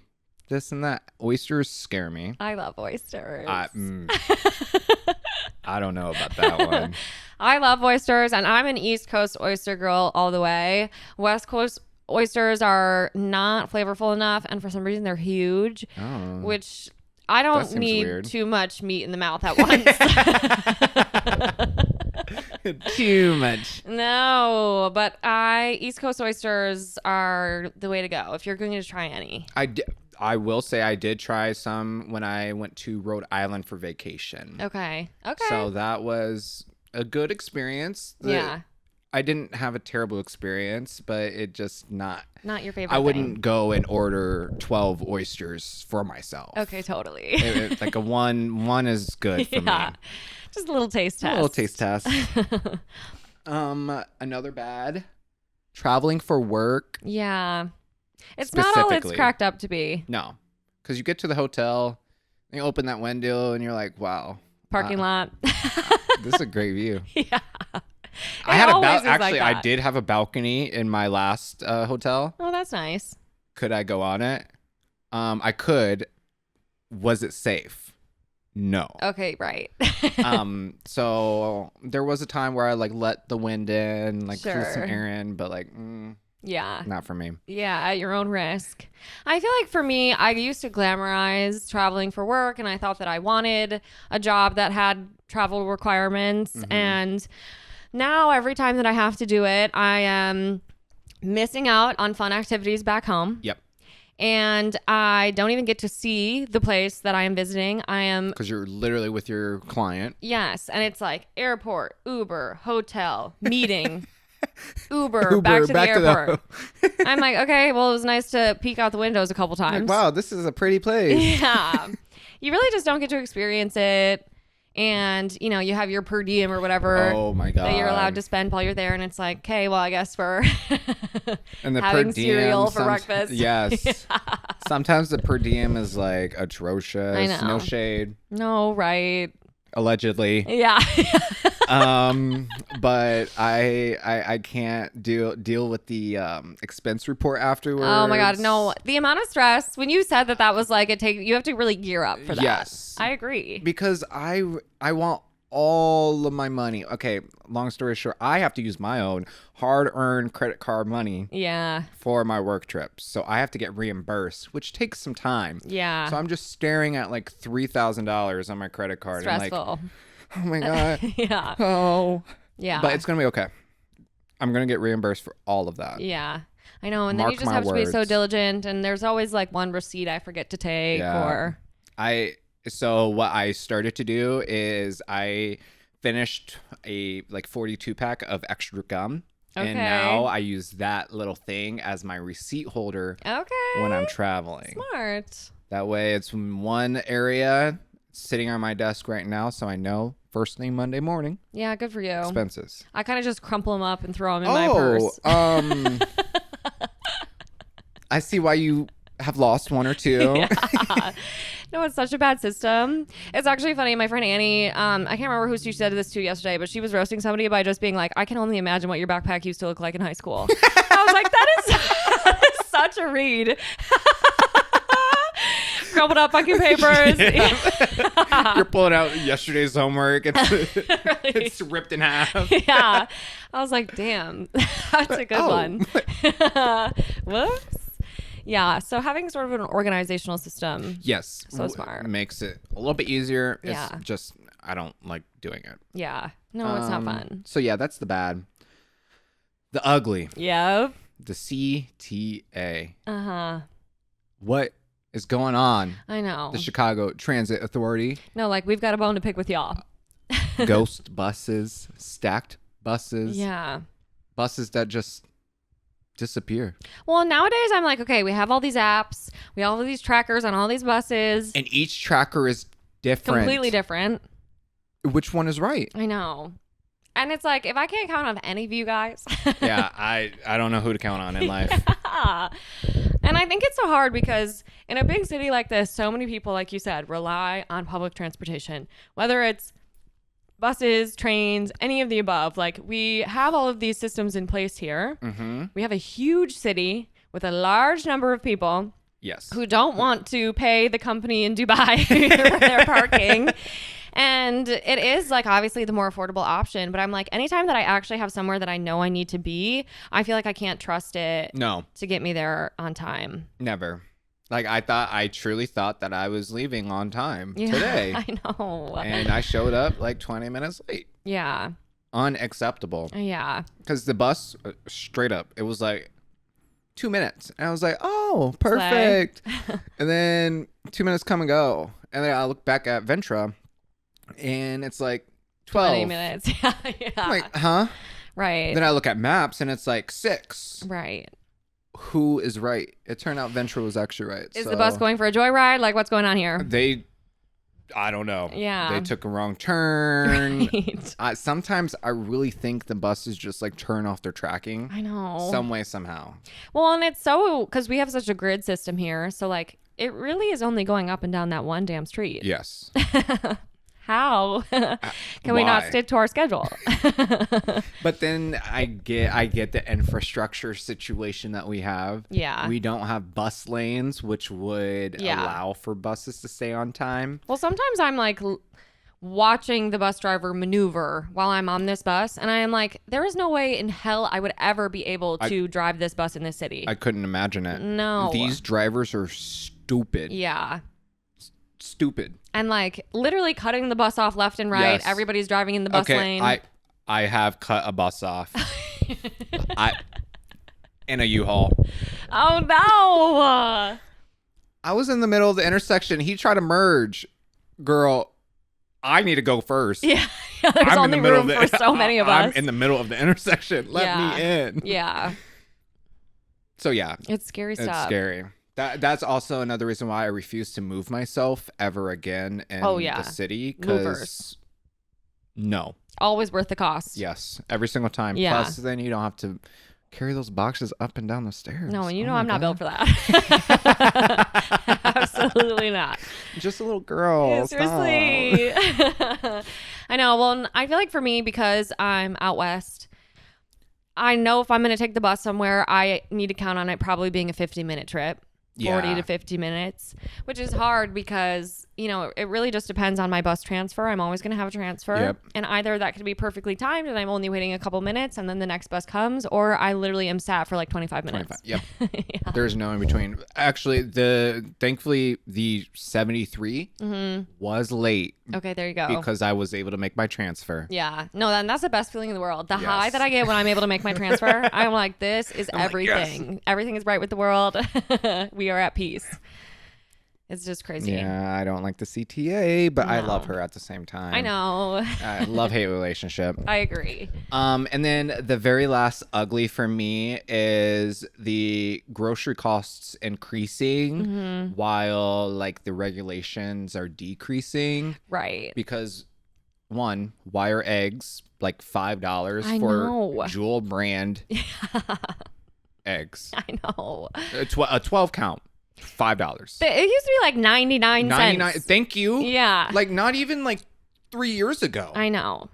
this and that. Oysters scare me. I love oysters. I don't know about that one. I love oysters, and I'm an East Coast oyster girl all the way. West Coast oysters are not flavorful enough, and for some reason they're huge, which I don't need too much meat in the mouth at once. Too much. No, but East Coast oysters are the way to go if you're going to try any. I will say I did try some when I went to Rhode Island for vacation. Okay. So that was a good experience. Yeah. I didn't have a terrible experience, but it just not your favorite. I wouldn't go and order 12 oysters for myself. Okay, totally. Like a one is good for me. Just a little taste test. A little taste test. Another bad. Traveling for work. Yeah. It's not all it's cracked up to be. No. Because you get to the hotel, and you open that window, and you're like, wow. Parking lot. This is a great view. Yeah. I had I did have a balcony in my last hotel. Oh, that's nice. Could I go on it? I could. Was it safe? No. Okay, right. So there was a time where I let the wind in, threw some air in, but yeah, not for me. Yeah, at your own risk. I feel like for me, I used to glamorize traveling for work, and I thought that I wanted a job that had travel requirements, and now every time that I have to do it, I am missing out on fun activities back home. Yep. And I don't even get to see the place that I am visiting. I am... Because you're literally with your client. Yes. And it's like airport, Uber, hotel, meeting, Uber back to the airport. I'm like, okay, well, it was nice to peek out the windows a couple times. Wow, this is a pretty place. Yeah. You really just don't get to experience it. And, you have your per diem or whatever that you're allowed to spend while you're there. And it's like, okay, well, I guess we're and the having per diem, cereal for breakfast. Yes. Yeah. Sometimes the per diem is atrocious. I know. No shade. No, right. Allegedly. Yeah. But I can't deal with the expense report afterwards. Oh my God, no. The amount of stress when you said that was you have to really gear up for that. Yes. I agree. Because I want all of my money. Okay, long story short, I have to use my own hard-earned credit card money. Yeah. For my work trips. So I have to get reimbursed, which takes some time. Yeah. So I'm just staring at $3,000 on my credit card. Stressful. And oh my God. Yeah. Oh. Yeah. But it's going to be okay. I'm going to get reimbursed for all of that. Yeah. I know. And then you just have to be so diligent. And there's always one receipt I forget to take. Yeah. So what I started to do is I finished a 42 pack of extra gum. Okay. And now I use that little thing as my receipt holder when I'm traveling. Smart. That way it's in one area sitting on my desk right now, so I know first thing Monday morning. Yeah, good for you. Expenses. I kind of just crumple them up and throw them in my purse. I see why you have lost one or two. Yeah. No, it's such a bad system. It's actually funny. My friend Annie, I can't remember who she said this to yesterday, but she was roasting somebody by just being like, I can only imagine what your backpack used to look like in high school. I was like, that is such a read. Crumpled up fucking papers. Yeah. You're pulling out yesterday's homework. It's ripped in half. Yeah. I was like, damn, that's a good one. Whoops. Yeah, so having sort of an organizational system. Yes. So smart. Makes it a little bit easier. Yeah. It's just, I don't like doing it. Yeah. No, it's not fun. So yeah, that's the bad. The ugly. Yep. The CTA. Uh-huh. What is going on? I know. The Chicago Transit Authority. No, we've got a bone to pick with y'all. Ghost buses, stacked buses. Yeah. Buses that just disappear. Well, nowadays I'm like, okay, we have all these apps, we have all these trackers on all these buses, and each tracker is different, completely different. Which one is right? I know. And it's like, if I can't count on any of you guys. Yeah, I don't know who to count on in life. Yeah. And I think it's so hard because in a big city like this, so many people, like you said, rely on public transportation, whether it's buses, trains, any of the above. We have all of these systems in place here. Mm-hmm. We have a huge city with a large number of people. Yes. Who don't want to pay the company in Dubai for their parking. And it is obviously the more affordable option. But I'm like, anytime that I actually have somewhere that I know I need to be, I feel like I can't trust it to get me there on time. Never. I truly thought that I was leaving on time today. I know. And I showed up 20 minutes late. Yeah. unacceptable. Yeah. Because the bus, straight up, it was like 2 minutes. And I was like, oh, perfect. And then 2 minutes come and go. And then I look back at Ventra, and it's like 12. 20 minutes. Yeah. I'm like, huh? Right. Then I look at maps, and it's like 6. Right. Who is right? It turned out Ventra was actually right. Is the bus going for a joyride? Like, what's going on here? I don't know. Yeah. They took a wrong turn. Right. Sometimes I really think the buses just like turn off their tracking. I know. Some way, somehow. Well, and it's so, because we have such a grid system here. So, like, it really is only going up and down that one damn street. Yes. How can we not stick to our schedule? But then I get the infrastructure situation that we have. Yeah. We don't have bus lanes, which would allow for buses to stay on time. Well, sometimes I'm like watching the bus driver maneuver while I'm on this bus, and I am like, there is no way in hell I would ever be able to drive this bus in this city. I couldn't imagine it. No. These drivers are stupid. Yeah. Stupid. And like literally cutting the bus off left and right. Yes. Everybody's driving in the bus lane. I have cut a bus off. In a U-Haul. Oh no. I was in the middle of the intersection. He tried to merge. Girl, I need to go first. Yeah. There's only room for so many of us. I'm in the middle of the intersection. Let me in. Yeah. So yeah. It's scary stuff. It's scary. That's also another reason why I refuse to move myself ever again in the city. Because no. Always worth the cost. Yes. Every single time. Yeah. Plus, then you don't have to carry those boxes up and down the stairs. No, and you know I'm not built for that. Absolutely not. Just a little girl. Yeah, seriously. I know. Well, I feel like for me, because I'm out west, I know if I'm going to take the bus somewhere, I need to count on it probably being a 50-minute trip. 40 to 50 minutes, which is hard because, you know, it really just depends on my bus transfer. I'm always going to have a transfer. Yep. And either that could be perfectly timed and I'm only waiting a couple minutes and then the next bus comes, or I literally am sat for like 25 minutes. Yep. There's no in between. Actually, thankfully the 73 was late. Okay, there you go. Because I was able to make my transfer. Yeah. No, then that's the best feeling in the world. The high that I get when I'm able to make my transfer, I'm like, this is everything. Like, yes. Everything is right with the world. We are at peace. It's just crazy. Yeah, I don't like the CTA, but I love her at the same time. I know. Love-hate relationship. I agree. And then the very last ugly for me is the grocery costs increasing while like the regulations are decreasing. Right. Because one, why are eggs like $5 for Jewel brand eggs? I know. A 12 count. $5. It used to be like 99 cents. Thank you. Yeah. Like not even like 3 years ago. I know.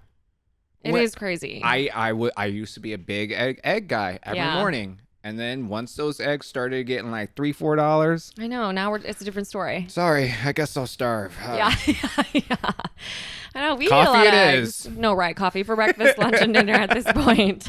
It is crazy. I used to be a big egg guy every morning. And then once those eggs started getting like $3-4. I know. Now it's a different story. Sorry. I guess I'll starve. Yeah. I know. We eat coffee a lot of it eggs. is. No, right. Coffee for breakfast, lunch, and dinner at this point.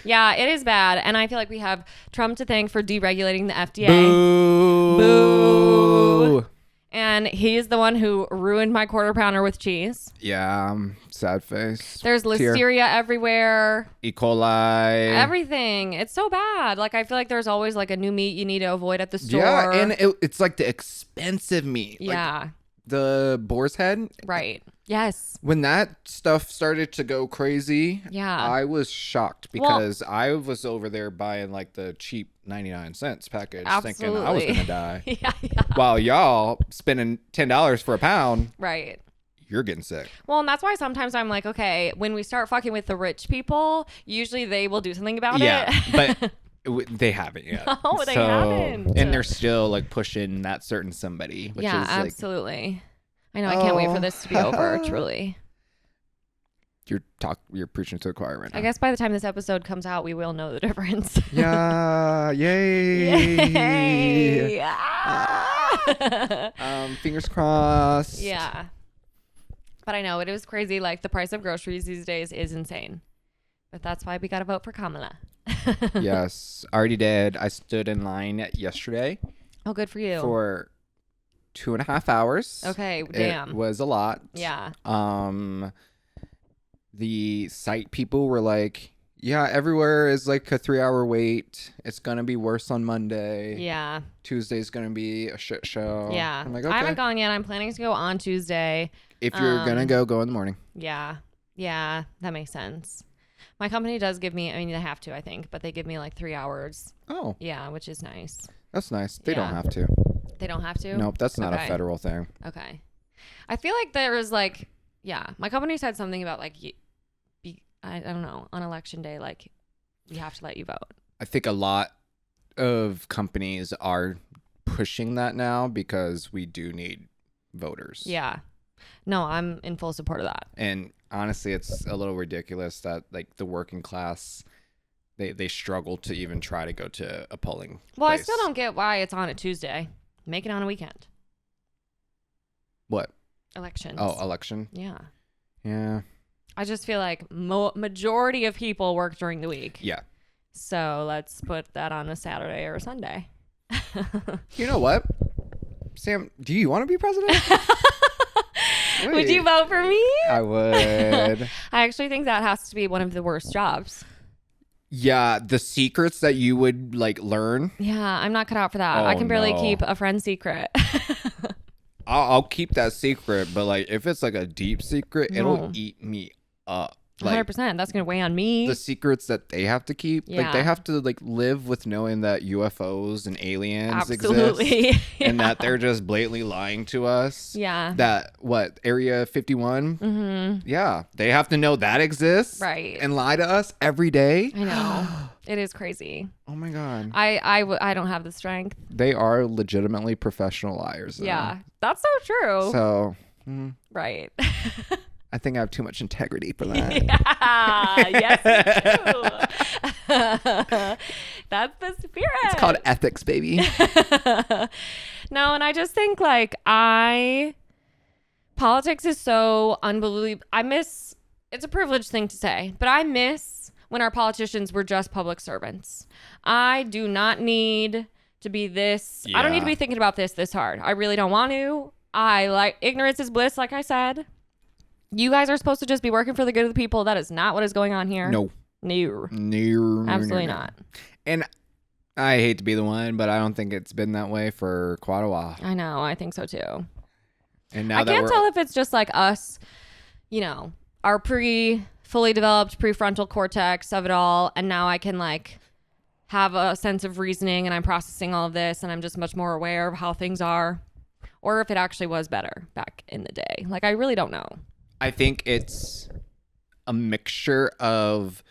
Yeah, it is bad. And I feel like we have Trump to thank for deregulating the FDA. Boo. Boo. And he's the one who ruined my quarter pounder with cheese. Yeah. Sad face. There's listeria everywhere. E. coli. Everything. It's so bad. Like, I feel like there's always like a new meat you need to avoid at the store. Yeah. And it's like the expensive meat. Yeah. Like the boar's head. Right. Yes. When that stuff started to go crazy, I was shocked because I was over there buying like the cheap 99 cents package thinking I was going to die. Yeah. While y'all spending $10 for a pound. Right. You're getting sick. Well, and that's why sometimes I'm like, okay, when we start fucking with the rich people, usually they will do something about it. Yeah, but they haven't yet. No, they haven't. And they're still like pushing that certain somebody. Which is absolutely. I know. I can't wait for this to be over. Truly. You're preaching to the choir right now. I guess by the time this episode comes out, we will know the difference. Yeah. Yay. Yay. Fingers crossed. Yeah. But I know it was crazy. Like the price of groceries these days is insane. But that's why we got to vote for Kamala. Yes. Already did. I stood in line yesterday. Oh, good for you. For 2.5 hours. Okay. Damn. It was a lot. Yeah. the site people were like, yeah, everywhere is like a 3-hour wait. It's going to be worse on Monday. Yeah. Tuesday's going to be a shit show. Yeah. I'm like, okay. I haven't gone yet. I'm planning to go on Tuesday. If you're going to go in the morning. Yeah. Yeah. That makes sense. My company does give me, I mean, they have to, I think, but they give me like 3 hours. Oh. Yeah, which is nice. That's nice. They don't have to. They don't have to? Nope, that's not a federal thing. Okay. I feel like there was like, yeah, my company said something about like, I don't know, on election day, like we have to let you vote. I think a lot of companies are pushing that now because we do need voters. Yeah. No, I'm in full support of that. And honestly, it's a little ridiculous that like the working class, they struggle to even try to go to a polling place. I still don't get why it's on a Tuesday. Make it on a weekend. What? Elections. Oh, election? Yeah. Yeah. I just feel like majority of people work during the week. Yeah. So let's put that on a Saturday or a Sunday. You know what? Sam, do you want to be president? Would you vote for me? I would. I actually think that has to be one of the worst jobs. Yeah, the secrets that you would like learn. Yeah, I'm not cut out for that. I can barely keep a friend's secret. I'll keep that secret, but like if it's like a deep secret, it'll eat me up. Like, 100%. That's gonna weigh on me. The secrets that they have to keep, like they have to like live with knowing that UFOs and aliens exist, and that they're just blatantly lying to us. Yeah. That Area 51? Mm-hmm. Yeah, they have to know that exists, right? And lie to us every day. I know. It is crazy. Oh my god. I don't have the strength. They are legitimately professional liars. Though. Yeah, that's so true. So. Right. I think I have too much integrity for that. Yeah, yes, you do. That's the spirit. It's called ethics, baby. No, and I just think like politics is so unbelievable. It's a privileged thing to say, but I miss when our politicians were just public servants. I do not need to be this. Yeah. I don't need to be thinking about this hard. I really don't want to. Ignorance is bliss, like I said. You guys are supposed to just be working for the good of the people. That is not what is going on here. No. Absolutely not. And I hate to be the one, but I don't think it's been that way for quite a while. I know. I think so too. And now I can't tell if it's just like us, our fully developed prefrontal cortex of it all. And now I can like have a sense of reasoning and I'm processing all of this and I'm just much more aware of how things are. Or if it actually was better back in the day. Like, I really don't know. I think it's a mixture of,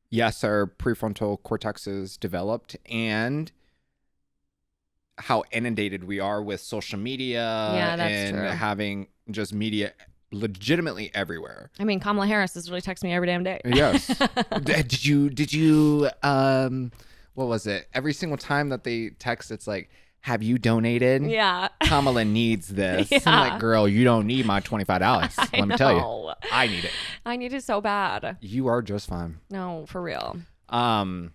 yes, our prefrontal cortex is developed and how inundated we are with social media and true. Having just media legitimately everywhere. I mean, Kamala Harris is really texting me every damn day. Yes. Did you what was it? Every single time that they text, it's like, have you donated? Yeah. Kamala needs this. Yeah. I'm like, girl, you don't need my $25. Let me tell you. I need it. I need it so bad. You are just fine. No, for real. But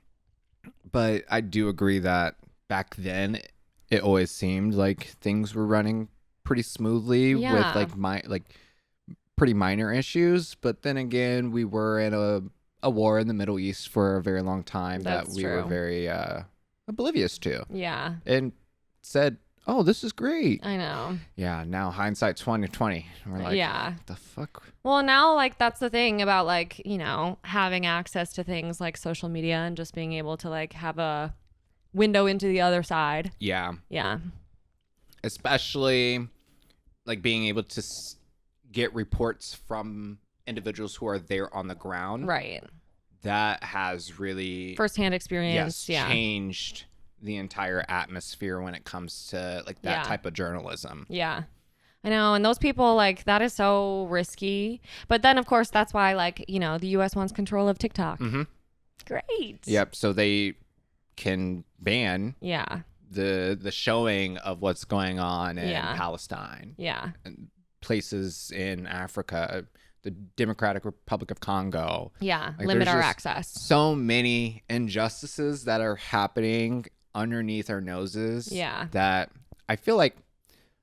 I do agree that back then it always seemed like things were running pretty smoothly with like pretty minor issues. But then again, we were in a war in the Middle East for a very long time that we were very oblivious to. Yeah. And said, oh, this is great. I know. Yeah, now hindsight 2020. We're like, yeah, what the fuck? Well, now like that's the thing about like, having access to things like social media and just being able to like have a window into the other side. Yeah. Yeah. Especially like being able to get reports from individuals who are there on the ground. Right. That has really firsthand experience. Changed the entire atmosphere when it comes to like that type of journalism. Yeah. I know. And those people, like, that is so risky. But then, of course, that's why, like, the U.S. wants control of TikTok. Mm-hmm. Great. Yep. So they can ban the showing of what's going on in Palestine. Yeah. And places in Africa, the Democratic Republic of Congo. Yeah. Like, limit our access. So many injustices that are happening underneath our noses. Yeah. That I feel like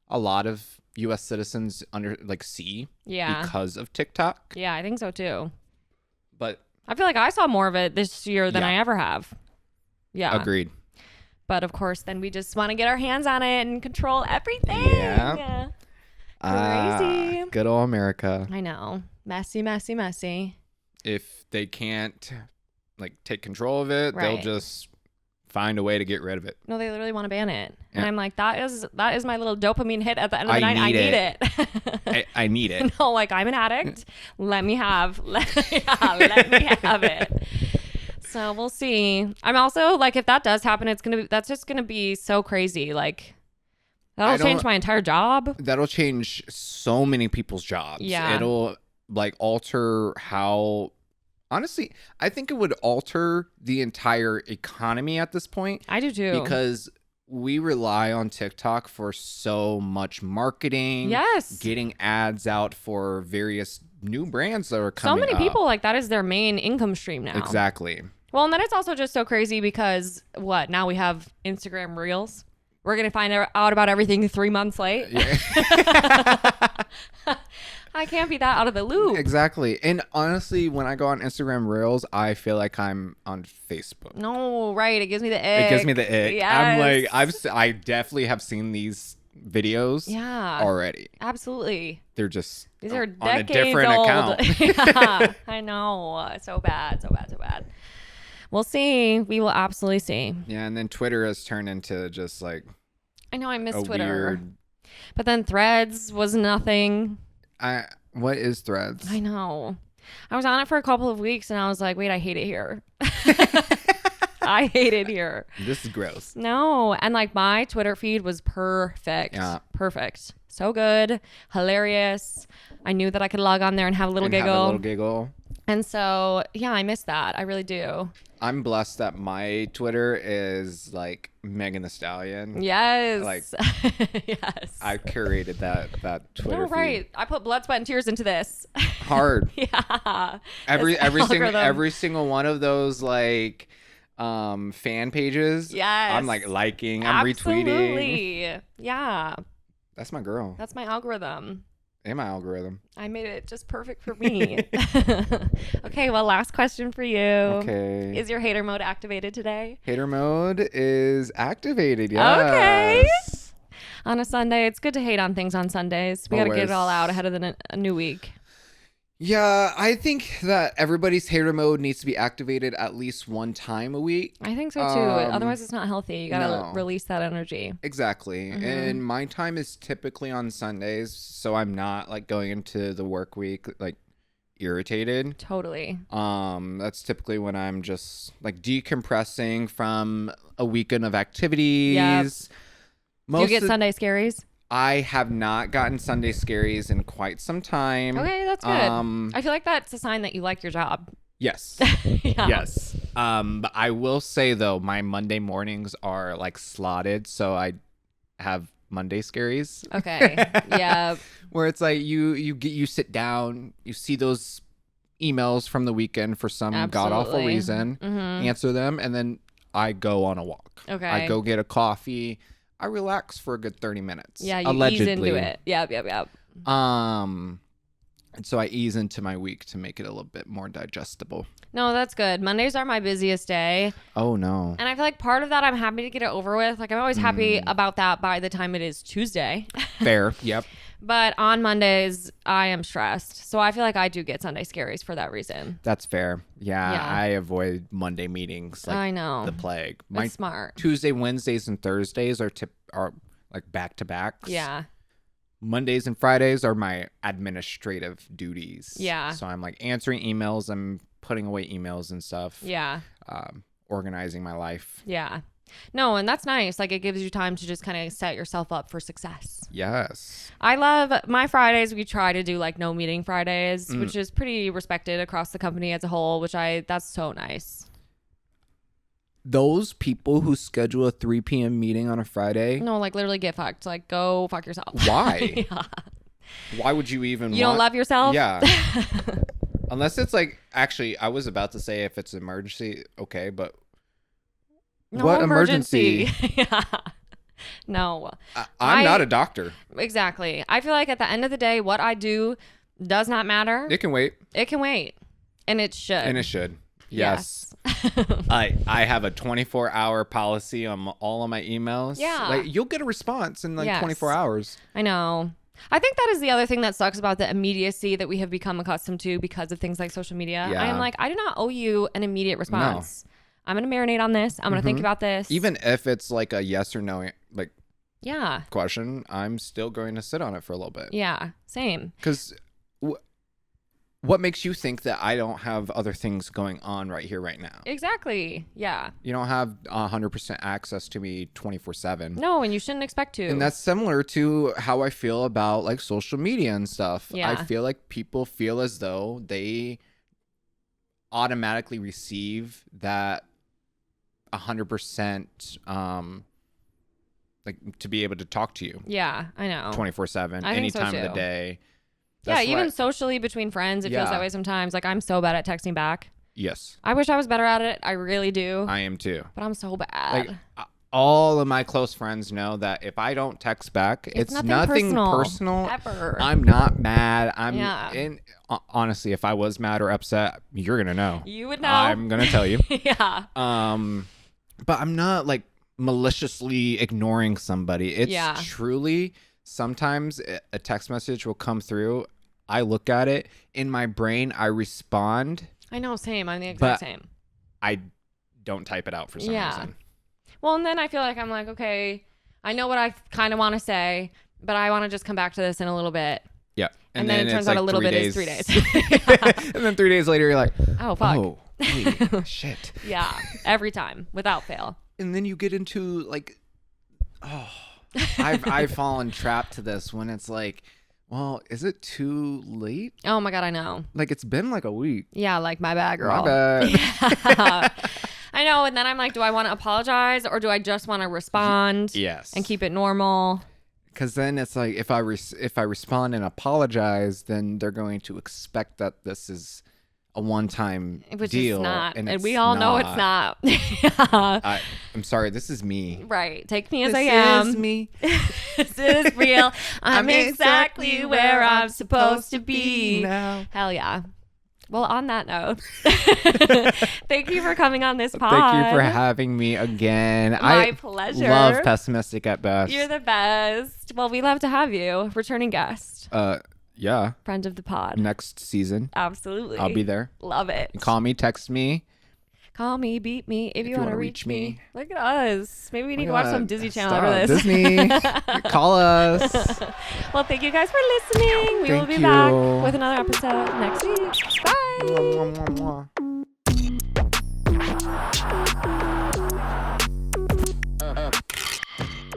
a lot of U.S. citizens see because of TikTok. Yeah, I think so too. But I feel like I saw more of it this year than I ever have. Yeah. Agreed. But of course, then we just want to get our hands on it and control everything. Yeah. Crazy. Good old America. I know. Messy, messy, messy. If they can't like take control of it, they'll just find a way to get rid of it. No, they literally want to ban it. And I'm like, that is my little dopamine hit at the end of the night. I need it. I need it. No, like I'm an addict. Let me have it. So we'll see. I'm also like, if that does happen, that's just gonna be so crazy. Like that'll change my entire job. That'll change so many people's jobs. Yeah. It'll like alter how. Honestly, I think it would alter the entire economy at this point. I do too. Because we rely on TikTok for so much marketing. Yes. Getting ads out for various new brands that are coming up. So many people, like, that is their main income stream now. Exactly. Well, and then it's also just so crazy because now we have Instagram Reels. We're going to find out about everything 3 months late. Yeah. I can't be that out of the loop. Exactly. And honestly, when I go on Instagram Reels, I feel like I'm on Facebook. No, right. It gives me the ick. It gives me the ick. Yes. I'm like, I definitely have seen these videos already. Absolutely. They're just these are on a decades different old. account. Yeah, I know. So bad. We'll see. We will absolutely see. Yeah, and then Twitter has turned into just like I know I miss Twitter. But then Threads was nothing. What is Threads? I know. I was on it for a couple of weeks and I was like, wait, I hate it here. I hate it here. This is gross. No. And like my Twitter feed was perfect. Yeah. Perfect. So good. Hilarious. I knew that I could log on there and have a little giggle. And so, yeah, I miss that. I really do. I'm blessed that my Twitter is like Megan Thee Stallion. Yes. Like, yes. I curated that Twitter feed. Right. I put blood, sweat, and tears into this. Hard. Yeah. Every single one of those like fan pages. Yes. I'm like liking. I'm retweeting. Yeah. That's my girl. That's my algorithm. And my algorithm. I made it just perfect for me. Okay, well, last question for you. Okay. Is your hater mode activated today? Hater mode is activated, yes. Okay. On a Sunday. It's good to hate on things on Sundays. We got to get it all out ahead of a new week. Yeah, I think that everybody's hater mode needs to be activated at least one time a week. I think so too. Otherwise, it's not healthy. You got to release that energy. Exactly. Mm-hmm. And my time is typically on Sundays, so I'm not like going into the work week like irritated. Totally. That's typically when I'm just like decompressing from a weekend of activities. Yep. Do you get Sunday scaries? I have not gotten Sunday scaries in quite some time. Okay, that's good. I feel like that's a sign that you like your job. Yes. Yes. But I will say though, my Monday mornings are like slotted, so I have Monday scaries. Okay. Yeah. Where it's like you sit down, you see those emails from the weekend for some god awful reason, answer them, and then I go on a walk. Okay. I go get a coffee. I relax for a good 30 minutes. Yeah, you allegedly. Ease into it. Yep. And so I ease into my week to make it a little bit more digestible. No, that's good. Mondays are my busiest day. Oh, no. And I feel like part of that, I'm happy to get it over with. Like, I'm always happy about that by the time it is Tuesday. Fair. Yep. But on Mondays, I am stressed. So I feel like I do get Sunday scaries for that reason. That's fair. Yeah. I avoid Monday meetings like I know. The plague. That's smart. Tuesday, Wednesdays, and Thursdays are like back-to-backs. Yeah. Mondays and Fridays are my administrative duties. Yeah. So I'm like answering emails. I'm putting away emails and stuff. Yeah. Organizing my life. Yeah. No, and that's nice. Like, it gives you time to just kind of set yourself up for success. Yes. I love my Fridays. We try to do like no meeting Fridays, which is pretty respected across the company as a whole, that's so nice. Those people who schedule a 3 p.m. meeting on a Friday. No, like literally get fucked. Like, go fuck yourself. Why? Yeah. Why would you even don't love yourself? Yeah. Unless it's like, actually, I was about to say if it's an emergency, okay, but no what emergency? Yeah. No. I'm not a doctor. Exactly. I feel like at the end of the day, what I do does not matter. It can wait. It can wait. And it should. Yes. I have a 24-hour policy on all of my emails. Yeah. Like, you'll get a response in like 24 hours. I know. I think that is the other thing that sucks about the immediacy that we have become accustomed to because of things like social media. Yeah. I am like, I do not owe you an immediate response. No. I'm going to marinate on this. I'm going to think about this. Even if it's like a yes or no, like, yeah, question, I'm still going to sit on it for a little bit. Yeah, same. Because what makes you think that I don't have other things going on right here, right now? Exactly. Yeah. You don't have 100% access to me 24/7. No, and you shouldn't expect to. And that's similar to how I feel about like social media and stuff. Yeah. I feel like people feel as though they automatically receive that 100% like to be able to talk to you. Yeah, I know. 24/7, any time of the day. That's even socially between friends, it feels that way sometimes. Like, I'm so bad at texting back. Yes. I wish I was better at it. I really do. I am too. But I'm so bad. Like, all of my close friends know that if I don't text back, it's nothing personal. Ever. I'm not mad. Honestly, if I was mad or upset, you're going to know. You would know. I'm going to tell you. Yeah. But I'm not like maliciously ignoring somebody. It's truly sometimes a text message will come through. I look at it in my brain. I respond. I know. Same. I'm the exact same. I don't type it out for some reason. Well, and then I feel like I'm like, okay, I know what I kind of want to say, but I want to just come back to this in a little bit. Yeah. And then it turns out a little bit is 3 days. And then 3 days later, you're like, oh, fuck. Oh, hey, shit. Yeah. Every time without fail. And then you get into like, I've fallen trapped to this when it's like, well, is it too late? Oh my God, I know. Like, it's been like a week. Yeah, like my bad, girl. My bad. Yeah. I know. And then I'm like, do I want to apologize or do I just want to respond? Yes. And keep it normal? Because then it's like, if I respond and apologize, then they're going to expect that this is a one-time Which deal. Is not. And we all know it's not. Yeah. I'm sorry. This is me. Right. Take me as I am. This is me. This is real. I'm exactly where I'm supposed to be. Now. Hell yeah. Well, on that note, thank you for coming on this pod. Thank you for having me again. My pleasure. Love Pessimistic at best. You're the best. Well, we love to have you. Returning guest. Yeah. Friend of the pod. Next season. Absolutely. I'll be there. Love it. Call me, text me. Call me, beat me if you want to reach me. Look at us. Maybe we need to watch some Disney Channel Stop. after this. Disney. Call us. Well, thank you guys for listening. We will be back with another episode next week. Bye. Mwah, mwah, mwah, mwah.